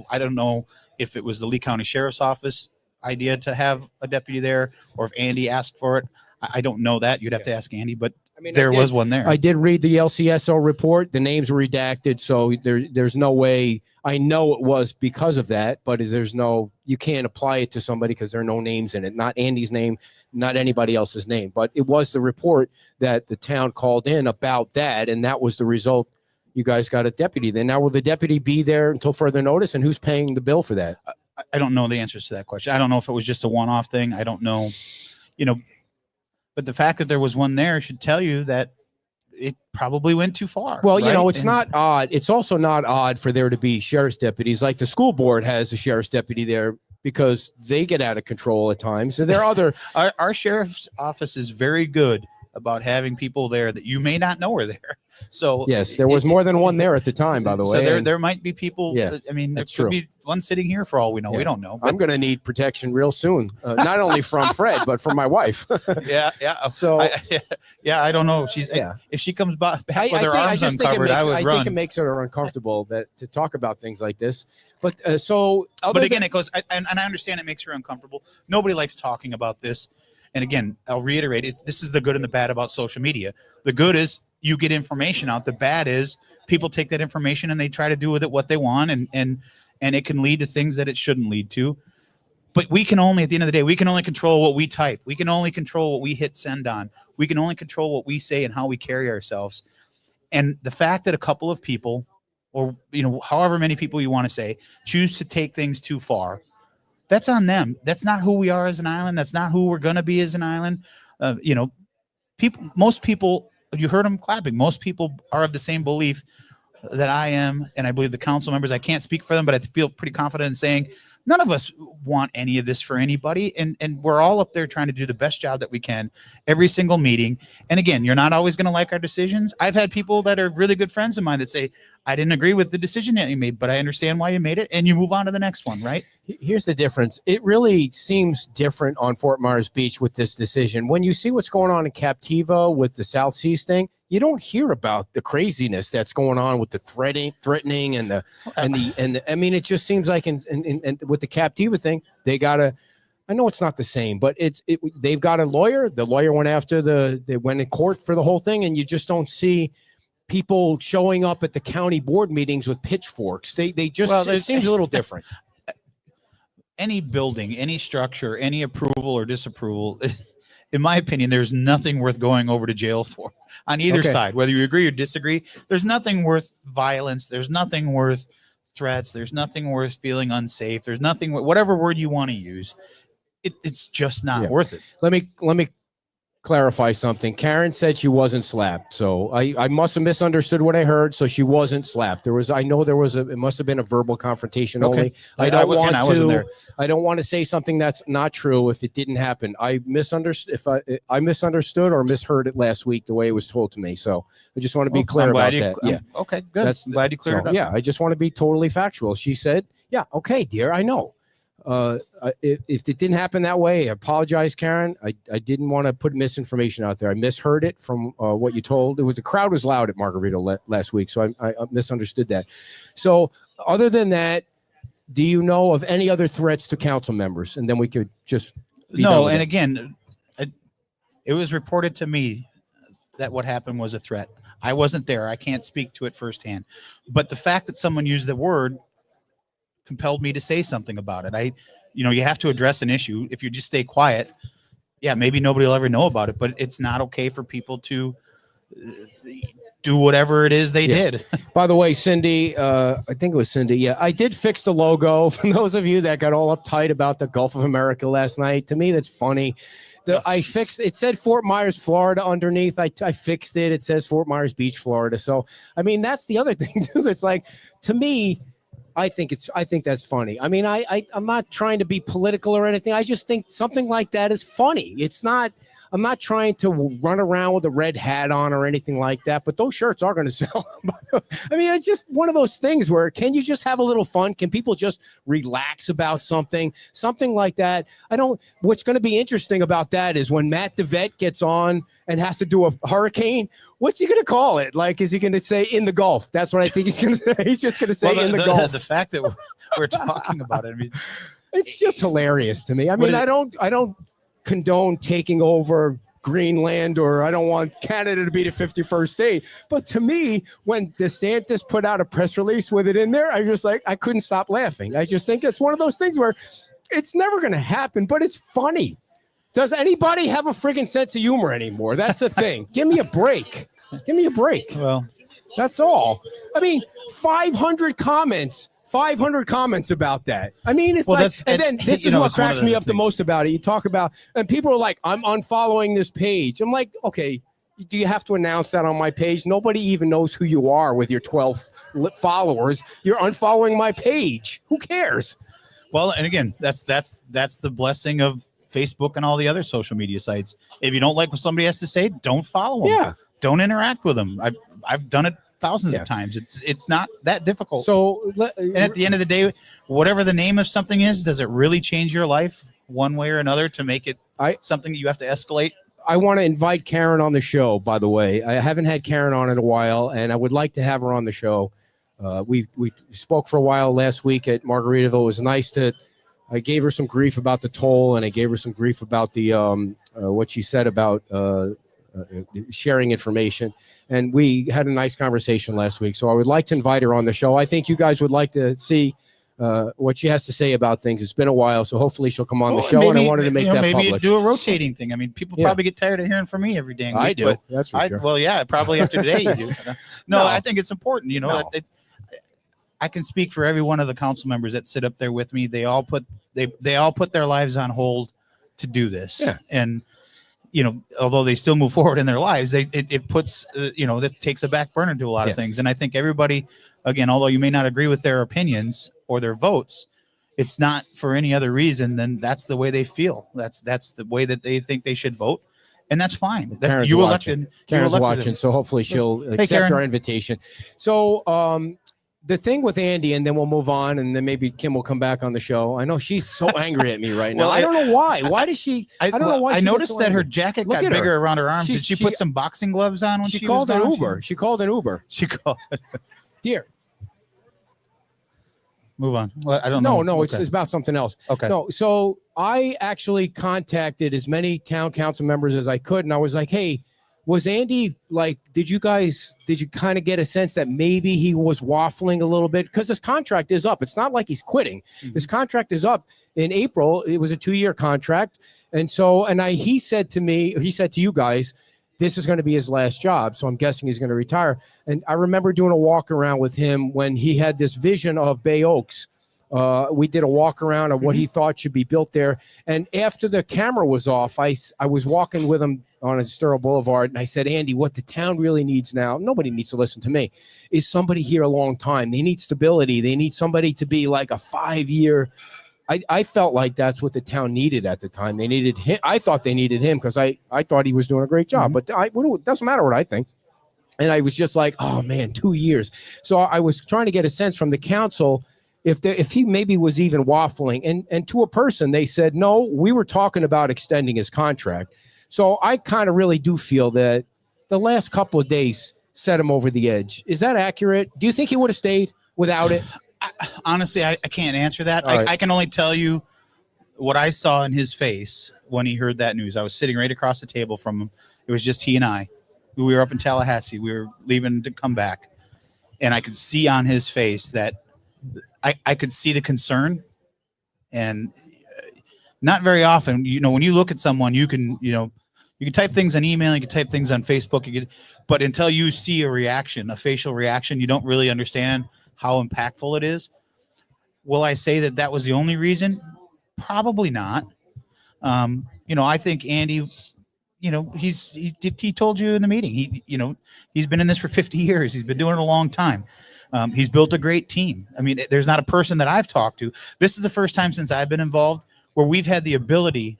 I don't know if it was the Lee County Sheriff's Office idea to have a deputy there, or if Andy asked for it. I don't know that. You'd have to ask Andy, but there was one there. I did read the LCSO report. The names were redacted, so there's no way. I know it was because of that, but you can't apply it to somebody because there are no names in it. Not Andy's name, not anybody else's name. But it was the report that the town called in about that, and that was the result. You guys got a deputy. Then now will the deputy be there until further notice, and who's paying the bill for that? I don't know the answers to that question. I don't know if it was just a one-off thing. I don't know, but the fact that there was one there should tell you that it probably went too far. Well, it's not odd. It's also not odd for there to be sheriff's deputies. Like the school board has a sheriff's deputy there because they get out of control at times. So there are other. Our sheriff's office is very good about having people there that you may not know are there. So Yes, there was more than one there at the time, by the way. So and there might be people. Yeah, I mean, there that's could true. be one sitting here for all we know. Yeah. We don't know. But I'm going to need protection real soon, not only from Fred, but from my wife. yeah. So I don't know. She's Yeah. If she comes back I with her arms just think uncovered, I would I run. think it makes her uncomfortable to talk about things like this. But so, But again, it goes, and I understand it makes her uncomfortable. Nobody likes talking about this. And again, I'll reiterate it. This is the good and the bad about social media. The good is you get information out. The bad is people take that information and they try to do with it what they want, and it can lead to things that it shouldn't lead to. But we can only, at the end of the day, we can only control what we type. We can only control what we hit send on. We can only control what we say and how we carry ourselves. And the fact that a couple of people, or however many people you want to say, choose to take things too far, that's on them. That's not who we are as an island. That's not who we're going to be as an island. Most people, you heard them clapping. Most people are of the same belief that I am, and I believe the council members. I can't speak for them, but I feel pretty confident in saying none of us want any of this for anybody, and we're all up there trying to do the best job that we can every single meeting. And again, you're not always going to like our decisions. I've had people that are really good friends of mine that say, I didn't agree with the decision that you made, but I understand why you made it, and you move on to the next one, right? Here's the difference. It really seems different on Fort Myers Beach with this decision. When you see what's going on in Captiva with the South Seas thing, you don't hear about the craziness that's going on with the threatening and I mean, it just seems like in with the Captiva thing, they gotta. I know it's not the same, but they've got a lawyer. The lawyer went after they went in court for the whole thing, and you just don't see people showing up at the county board meetings with pitchforks. They just it seems a little different. Any building, any structure, any approval or disapproval, in my opinion, there's nothing worth going over to jail for on either side, whether you agree or disagree. There's nothing worth violence. There's nothing worth threats. There's nothing worth feeling unsafe. There's nothing, whatever word you want to use. It's just not worth it. Let me clarify something. Karen said she wasn't slapped, so I must have misunderstood what I heard. So she wasn't slapped. It must have been a verbal confrontation only. I don't want to say something that's not true if it didn't happen. I misunderstood. If I misunderstood or misheard it last week the way it was told to me. So I just want to be clear about that. Yeah. Okay, good. I'm glad you cleared it up. Yeah, I just want to be totally factual. She said, "Yeah, okay, dear, I know." If it didn't happen that way, I apologize, Karen. I didn't want to put misinformation out there. I misheard it from what you told. The crowd was loud at Margarita last week, so I misunderstood that. So other than that, do you know of any other threats to council members? And then we could just no. And again, it was reported to me that what happened was a threat. I wasn't there. I can't speak to it firsthand. But the fact that someone used the word compelled me to say something about it. You have to address an issue. If you just stay quiet, maybe nobody will ever know about it, but it's not okay for people to do whatever it is they did. By the way, Cindy, I think it was Cindy. Yeah, I did fix the logo. For those of you that got all uptight about the Gulf of America last night, to me, that's funny. I fixed it. Said Fort Myers, Florida underneath. I fixed it. It says Fort Myers Beach, Florida. So, I mean, that's the other thing too. It's like, to me, I think that's funny. I mean, I'm not trying to be political or anything. I just think something like that is funny. I'm not trying to run around with a red hat on or anything like that, but those shirts are going to sell. I mean, it's just one of those things where, can you just have a little fun? Can people just relax about something like that? What's going to be interesting about that is when Matt DeVette gets on and has to do a hurricane, what's he going to call it? Like, is he going to say in the Gulf? That's what I think he's going to say. He's just going to say in the Gulf. The fact that we're talking about it, I mean, it's just hilarious to me. I mean, I don't condone taking over Greenland, or I don't want Canada to be the 51st state. But to me, when DeSantis put out a press release with it in there, I couldn't stop laughing. I just think it's one of those things where it's never going to happen, but it's funny. Does anybody have a friggin' sense of humor anymore? That's the thing. Give me a break. Give me a break. Well, that's all. I mean, 500 comments about that. I mean, it's and then this is what cracks me up the most about it. You talk about, and people are like, I'm unfollowing this page. I'm like, okay, do you have to announce that on my page? Nobody even knows who you are with your 12 followers. You're unfollowing my page. Who cares? Well, and again, that's the blessing of Facebook and all the other social media sites. If you don't like what somebody has to say, don't follow them. Yeah. Don't interact with them. I've done it thousands Yeah. of times. It's not that difficult. So, And at the end of the day, whatever the name of something is, does it really change your life one way or another to make it something that you have to escalate? I want to invite Karen on the show, by the way. I haven't had Karen on in a while, and I would like to have her on the show. We spoke for a while last week at Margaritaville. It was nice I gave her some grief about the toll, and I gave her some grief about the what she said about sharing information. And we had a nice conversation last week. So I would like to invite her on the show. I think you guys would like to see what she has to say about things. It's been a while, so hopefully she'll come on the show. And I wanted to make that maybe public. do a rotating thing. I mean, people probably get tired of hearing from me every day. I do. That's for sure. Well, yeah, probably after today you do. No, No. I think it's important. You know, No. I can speak for every one of the council members that sit up there with me. They all put their lives on hold to do this. Yeah. And you know, although they still move forward in their lives, it puts that takes a back burner to a lot of things. And I think everybody, again, although you may not agree with their opinions or their votes, it's not for any other reason than that's the way they feel. That's the way that they think they should vote, and that's fine. Karen's You watching. elected. Karen's you elected watching, them. so hopefully she'll accept Karen. our invitation. So the thing with Andy, and then we'll move on, and then maybe Kim will come back on the show. I know she's so angry at me right now. Well, I don't know why. Why does she? I don't know why. I she gets noticed so that her angry. jacket Look got at her. bigger around her arms. She's- Did she she- put some boxing gloves on when She she called was an gone? Uber. She called an Uber. She called. Dear. Move on. Well, I don't know. No, Okay. it's about something else. Okay. No, so I actually contacted as many town council members as I could, and I was like, hey, was Andy like, did you kind of get a sense that maybe he was waffling a little bit? Because his contract is up. It's not like he's quitting. His contract is up in April. It was a 2-year contract. And so, he said to you guys, this is going to be his last job. So I'm guessing he's going to retire. And I remember doing a walk around with him when he had this vision of Bay Oaks. We did a walk around of what he thought should be built there. And after the camera was off, I was walking with him on Estero Boulevard, and I said, Andy, what the town really needs now, nobody needs to listen to me, is somebody here a long time. They need stability. They need somebody to be like a 5-year. I felt like that's what the town needed at the time. They needed him. I thought they needed him because I thought he was doing a great job. But it doesn't matter what I think. And I was just like, oh man, 2 years. So I was trying to get a sense from the council if he maybe was even waffling. And to a person, they said, no, we were talking about extending his contract. So I kind of really do feel that the last couple of days set him over the edge. Is that accurate? Do you think he would have stayed without it? Honestly, I can't answer that. All right. I can only tell you what I saw in his face when he heard that news. I was sitting right across the table from him. It was just he and I. We were up in Tallahassee. We were leaving to come back. And I could see on his face that I could see the concern. And not very often, when you look at someone, you can type things on email, you can type things on Facebook, but until you see a reaction, a facial reaction, you don't really understand how impactful it is. Will I say that was the only reason? Probably not. I think Andy, he told you in the meeting, he's been in this for 50 years. He's been doing it a long time. He's built a great team. I mean, there's not a person that I've talked to. This is the first time since I've been involved where we've had the ability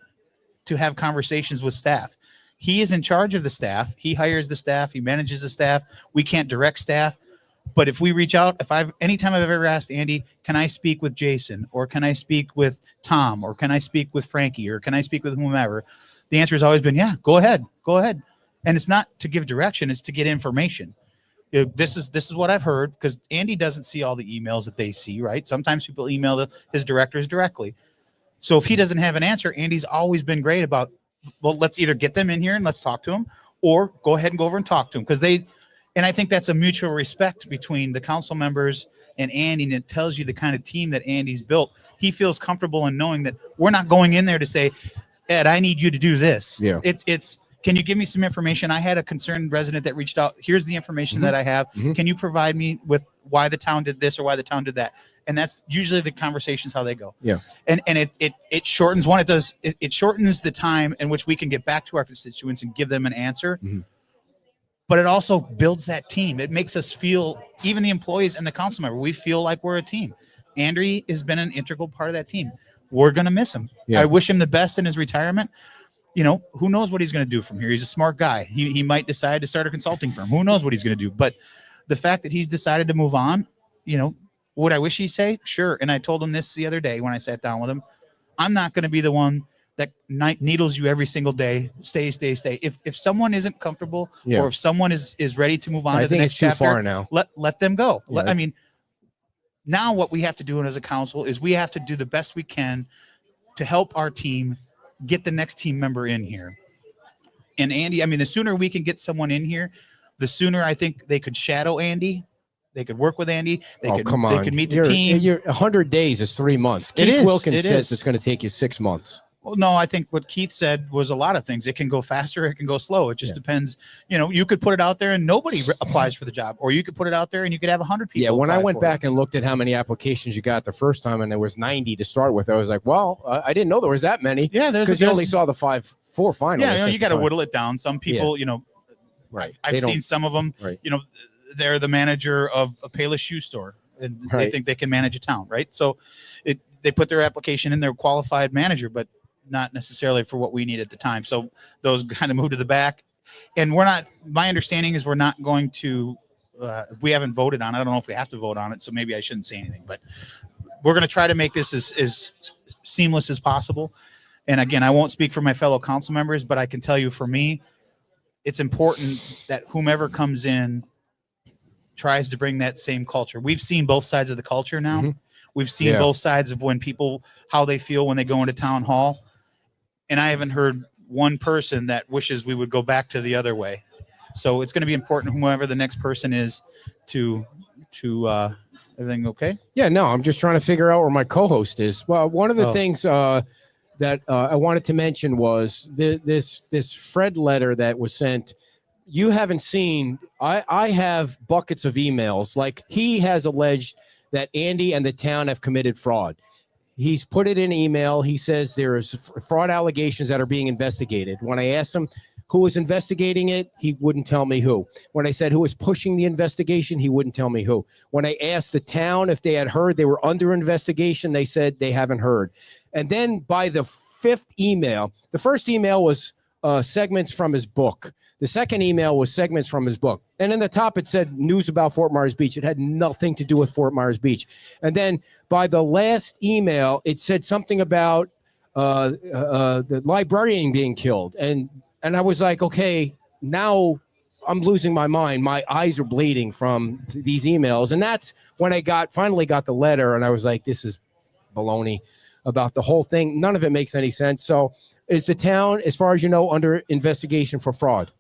to have conversations with staff. He is in charge of the staff. He hires the staff. He manages the staff. We can't direct staff. But if we reach out, anytime I've ever asked Andy, can I speak with Jason, or can I speak with Tom, or can I speak with Frankie, or can I speak with whomever? The answer has always been, yeah, go ahead. And it's not to give direction, it's to get information. This is what I've heard, because Andy doesn't see all the emails that they see, right? Sometimes people email his directors directly. So if he doesn't have an answer, Andy's always been great about, well, let's either get them in here and let's talk to them, or go ahead and go over and talk to them. And I think that's a mutual respect between the council members and Andy, and it tells you the kind of team that Andy's built. He feels comfortable in knowing that we're not going in there to say, Ed, I need you to do this. Yeah. It's can you give me some information? I had a concerned resident that reached out. Here's the information that I have. Can you provide me with why the town did this or why the town did that? And that's usually the conversations, how they go. Yeah. And it shortens it shortens the time in which we can get back to our constituents and give them an answer. But it also builds that team. It makes us feel, even the employees and the council member, we feel like we're a team. Andrea has been an integral part of that team. we're going to miss him. Yeah. I wish him the best in his retirement. You know, who knows what he's going to do from here? He's a smart guy. He might decide to start a consulting firm. Who knows what he's going to do? But the fact that he's decided to move on, you know, would I wish he'd say? Sure. And I told him this the other day when I sat down with him. I'm not going to be the one that needles you every single day. Stay. If someone isn't comfortable or if someone is ready to move on to the next chapter, too far now. Let them go. Yeah, I mean, now what we have to do as a council is we have to do the best we can to help our team get the next team member in here. And Andy, I mean, the sooner we can get someone in here, the sooner I think they could shadow Andy. They could work with Andy. They could meet the team. 100 days is 3 months. It Keith is. Wilkins It says is. it's going to take you 6 months. Well, no, I think what Keith said was a lot of things. It can go faster. It can go slow. It just depends. You know, you could put it out there and nobody applies for the job, or you could put it out there and you could have 100 people. Yeah, when I apply went for back it. and looked at how many applications you got the first time, and there was 90 to start with, I was like, well, I didn't know there was that many. Yeah, because you only saw the 4 finalists. Yeah, you know, at you the got to time. whittle it down. Some people, you know, Right. I've seen some of them. Right. You know, they're the manager of a Payless shoe store, and they Right. think they can manage a town, right? So, they put their application in. They're a qualified manager, but not necessarily for what we need at the time. So those kind of move to the back, and we're not. My understanding is we're not going to. We haven't voted on it. I don't know if we have to vote on it, so maybe I shouldn't say anything. But we're going to try to make this as seamless as possible. And again, I won't speak for my fellow council members, but I can tell you, for me, it's important that whomever comes in tries to bring that same culture. We've seen both sides of the culture now. Mhm. We've seen Yeah. both sides of when people, how they feel when they go into town hall. And I haven't heard one person that wishes we would go back to the other way. So it's going to be important, whoever the next person is, to everything okay? Yeah, no, I'm just trying to figure out where my co-host is. Well, one of the Oh. things that I wanted to mention was this Fred letter that was sent. You haven't seen. I have buckets of emails. Like, he has alleged that Andy and the town have committed fraud. He's put it in email. He says there is fraud allegations that are being investigated. When I asked him who was investigating it, he wouldn't tell me who. When I said who was pushing the investigation, he wouldn't tell me who. When I asked the town if they had heard they were under investigation, they said they haven't heard. And then by the 5th email, the first email was segments from his book. The second email was segments from his book. And in the top, it said news about Fort Myers Beach. It had nothing to do with Fort Myers Beach. And then by the last email, it said something about the librarian being killed. And I was like, okay, now I'm losing my mind. My eyes are bleeding from these emails. And that's when I finally got the letter. And I was like, this is baloney about the whole thing. None of it makes any sense. So is the town, as far as you know, under investigation for fraud?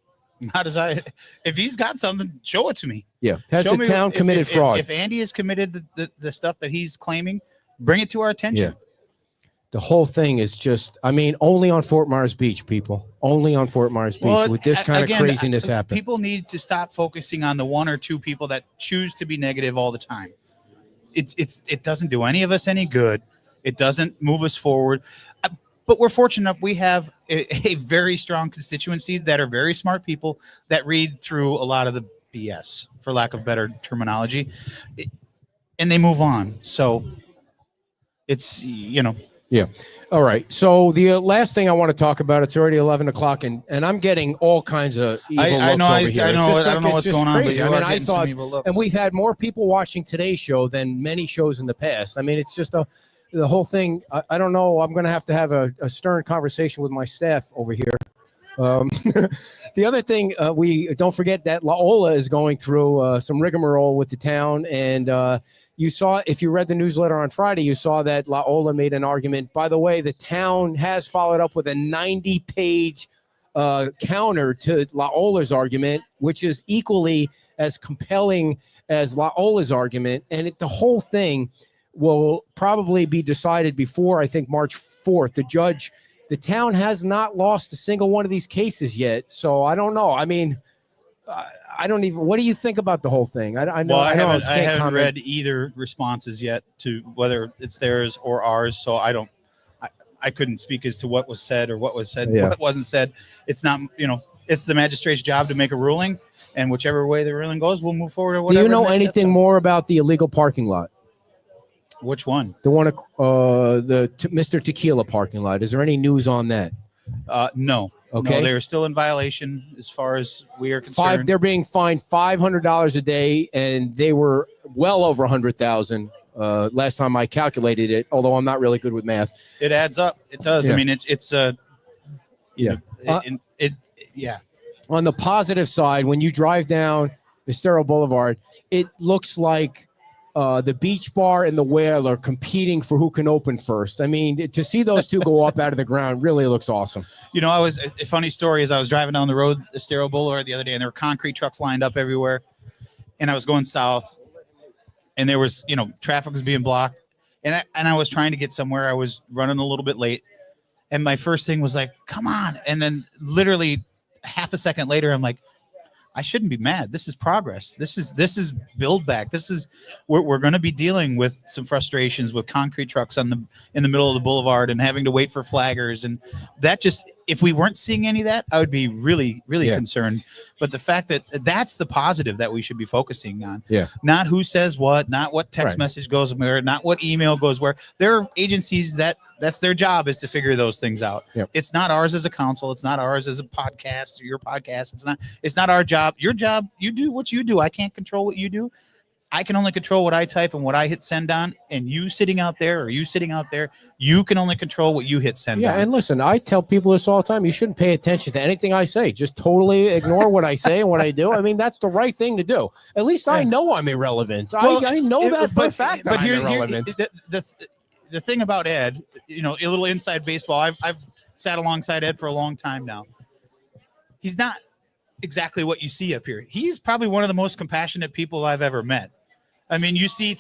If he's got something, show it to me. Yeah. Has Show the me town committed fraud? If Andy has committed the stuff that he's claiming, bring it to our attention. Yeah. The whole thing is just, I mean, only on Fort Myers Beach, people. Only on Fort Myers Beach with this kind of craziness happening. People need to stop focusing on the one or two people that choose to be negative all the time. It doesn't do any of us any good. It doesn't move us forward. But we're fortunate we have a very strong constituency that are very smart people that read through a lot of the BS, for lack of better terminology, and they move on. So it's, Yeah. All right. So the last thing I want to talk about, it's already 11 o'clock and I'm getting all kinds of evil looks over here. I know It's just I don't know it's what's just going on, but crazy. you I mean, are I getting some thought, evil looks. and we've had more people watching today's show than many shows in the past. I mean, it's just the whole thing. I don't know. I'm going to have a stern conversation with my staff over here. The other thing, we don't forget that La Ola is going through some rigmarole with the town. And you saw, if you read the newsletter on Friday, you saw that La Ola made an argument. By the way, the town has followed up with a 90-page counter to La Ola's argument, which is equally as compelling as La Ola's argument. And the whole thing will probably be decided before, I think, March 4th. The town has not lost a single one of these cases yet. So I don't know. I mean, I don't even, what do you think about the whole thing? I know. Well, I haven't can't comment. read either responses yet to whether it's theirs or ours. So I couldn't speak as to what was said or what was said, Yeah. what wasn't said. It's not, it's the magistrate's job to make a ruling, and whichever way the ruling goes, we'll move forward. Or Do whatever you know the next steps anything are. more about the illegal parking lot? Which one? The one, Mr. Tequila parking lot. Is there any news on that? No. Okay. No, they're still in violation as far as we are concerned. They're being fined $500 a day, and they were well over 100,000 last time I calculated it. Although I'm not really good with math. It adds up. It does. Yeah. I mean, it's Yeah. yeah. On the positive side, when you drive down Estero Boulevard, it looks like the Beach Bar and the Whale are competing for who can open first. I mean, to see those two go up out of the ground really looks awesome. You know, a funny story is I was driving down the road, Estero Boulevard the other day, and there were concrete trucks lined up everywhere. And I was going south, and there was, traffic was being blocked. And I was trying to get somewhere. I was running a little bit late. And my first thing was like, come on. And then literally half a second later, I'm like, I shouldn't be mad. This is progress. This is build back. We're going to be dealing with some frustrations with concrete trucks in the middle of the boulevard and having to wait for flaggers. And that just, if we weren't seeing any of that, I would be really, really concerned. But the fact that that's the positive that we should be focusing on. Yeah. Not who says what, not what text message goes where, not what email goes where. There are agencies that's their job is to figure those things out. Yep. It's not ours as a council. It's not ours as a podcast or your podcast. It's not our job. Your job, you do what you do. I can't control what you do. I can only control what I type and what I hit send on. And you sitting out there, you can only control what you hit send on. Yeah, and listen, I tell people this all the time. You shouldn't pay attention to anything I say. Just totally ignore what I say and what I do. I mean, that's the right thing to do. At least I know I'm irrelevant. I know that for a fact that I'm irrelevant. The thing about Ed, a little inside baseball, I've sat alongside Ed for a long time now. He's not exactly what you see up here. He's probably one of the most compassionate people I've ever met. I mean, you see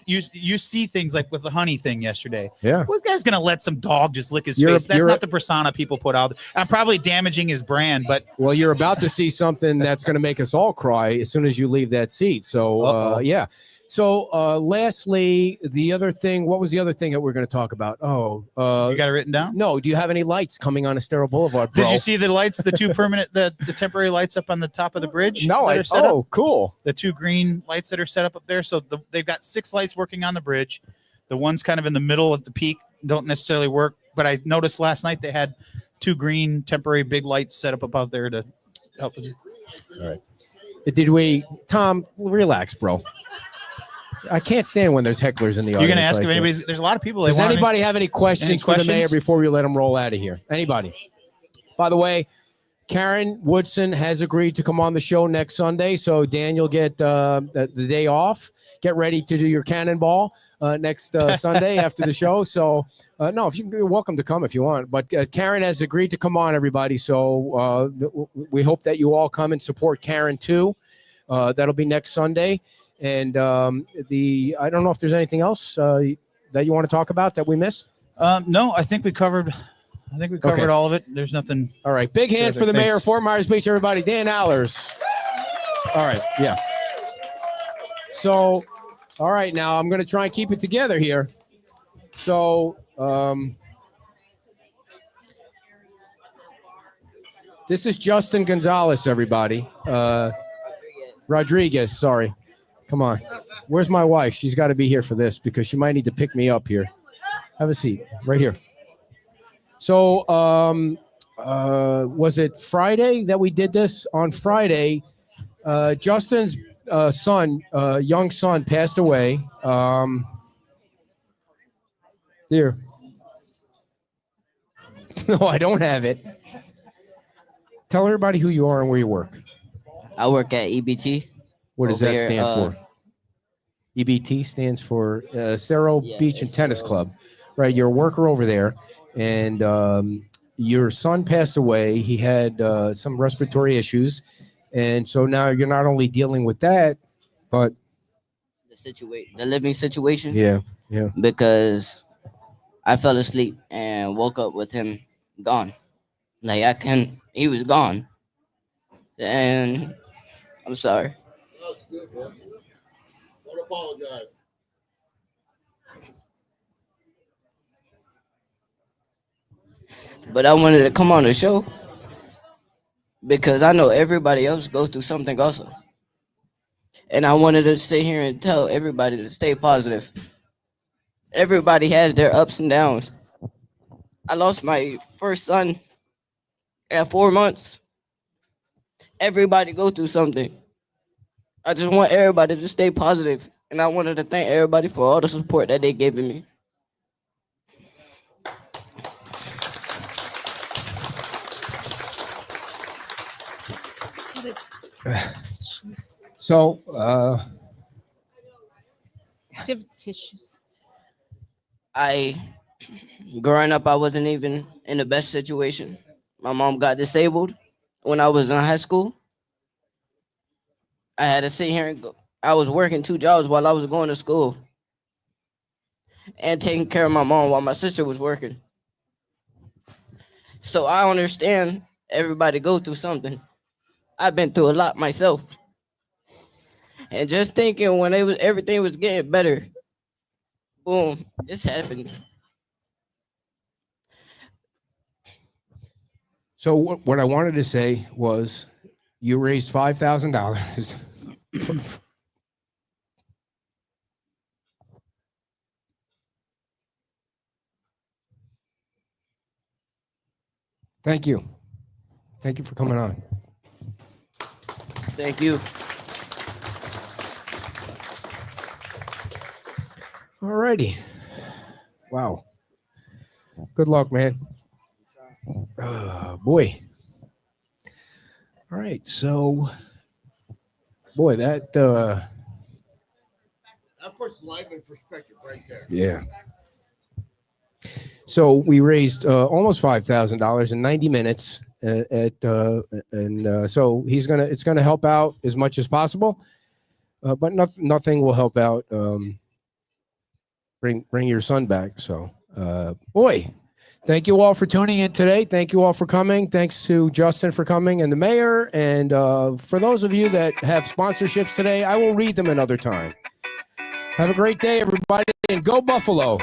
things like with the honey thing yesterday. Yeah. What guy's going to let some dog just lick his face? That's not the persona people put out. I'm probably damaging his brand, but. Well, you're about to see something that's going to make us all cry as soon as you leave that seat. So, yeah. So, lastly, the other thing, what was the other thing that we're going to talk about? You got it written down? No. Do you have any lights coming on Estero Boulevard, bro? Did you see the lights, the two permanent, the temporary lights up on the top of the bridge? No. Cool. The two green lights that are set up there. So they've got 6 lights working on the bridge. The ones kind of in the middle at the peak don't necessarily work. But I noticed last night they had 2 green temporary big lights set up above there to help. All right. Tom, relax, bro. I can't stand when there's hecklers in the audience. You're going to ask if anybody's. There's a lot of people. Does anybody have any questions for the mayor before we let him roll out of here? Anybody? By the way, Karen Woodson has agreed to come on the show next Sunday. So Dan, you'll get the day off. Get ready to do your cannonball next Sunday after the show. So no, you're welcome to come if you want. But Karen has agreed to come on, everybody. So we hope that you all come and support Karen too. That'll be next Sunday. And I don't know if there's anything else that you want to talk about that we missed. No, I think we covered all of it. There's nothing. All right. Big hand for the mayor of Fort Myers Beach, everybody. Dan Allers. All right. Yeah. So, all right. Now I'm going to try and keep it together here. So, this is Justin Gonzalez, everybody. Rodriguez, sorry. Come on. Where's my wife? She's got to be here for this because she might need to pick me up here. Have a seat right here. So was it Friday that we did this? On Friday, Justin's young son passed away. There. No, I don't have it. Tell everybody who you are and where you work. I work at EBT. What does that stand for? EBT stands for Estero Beach and Tennis Club. Right, you're a worker over there, and your son passed away. He had some respiratory issues, and so now you're not only dealing with that, but the living situation. Yeah. Because I fell asleep and woke up with him gone. He was gone, and I'm sorry. That's good, bro. Don't apologize. But I wanted to come on the show because I know everybody else goes through something also. And I wanted to sit here and tell everybody to stay positive everybody has their ups and downs. I lost my first son at 4 months. Everybody go through something. I just want everybody to stay positive, and I wanted to thank everybody for all the support that they gave me. So, Tissues. Growing up, I wasn't even in the best situation. My mom got disabled when I was in high school. I had to sit here and go. I was working 2 jobs while I was going to school and taking care of my mom while my sister was working. So I understand everybody go through something. I've been through a lot myself. And just thinking when everything was getting better, boom, this happens. so what I wanted to say was, you raised $5,000. Thank you. Thank you for coming on. Thank you. All righty. Wow. Good luck, man. Boy. All right. So, boy, that That puts life in perspective right there. yeah. So we raised almost $5,000 in 90 minutes. So it's gonna help out as much as possible, but nothing will help out. Bring your son back. So, boy, thank you all for tuning in today. Thank you all for coming. Thanks to Justin for coming and the mayor. And for those of you that have sponsorships today, I will read them another time. Have a great day, everybody, and go Buffalo.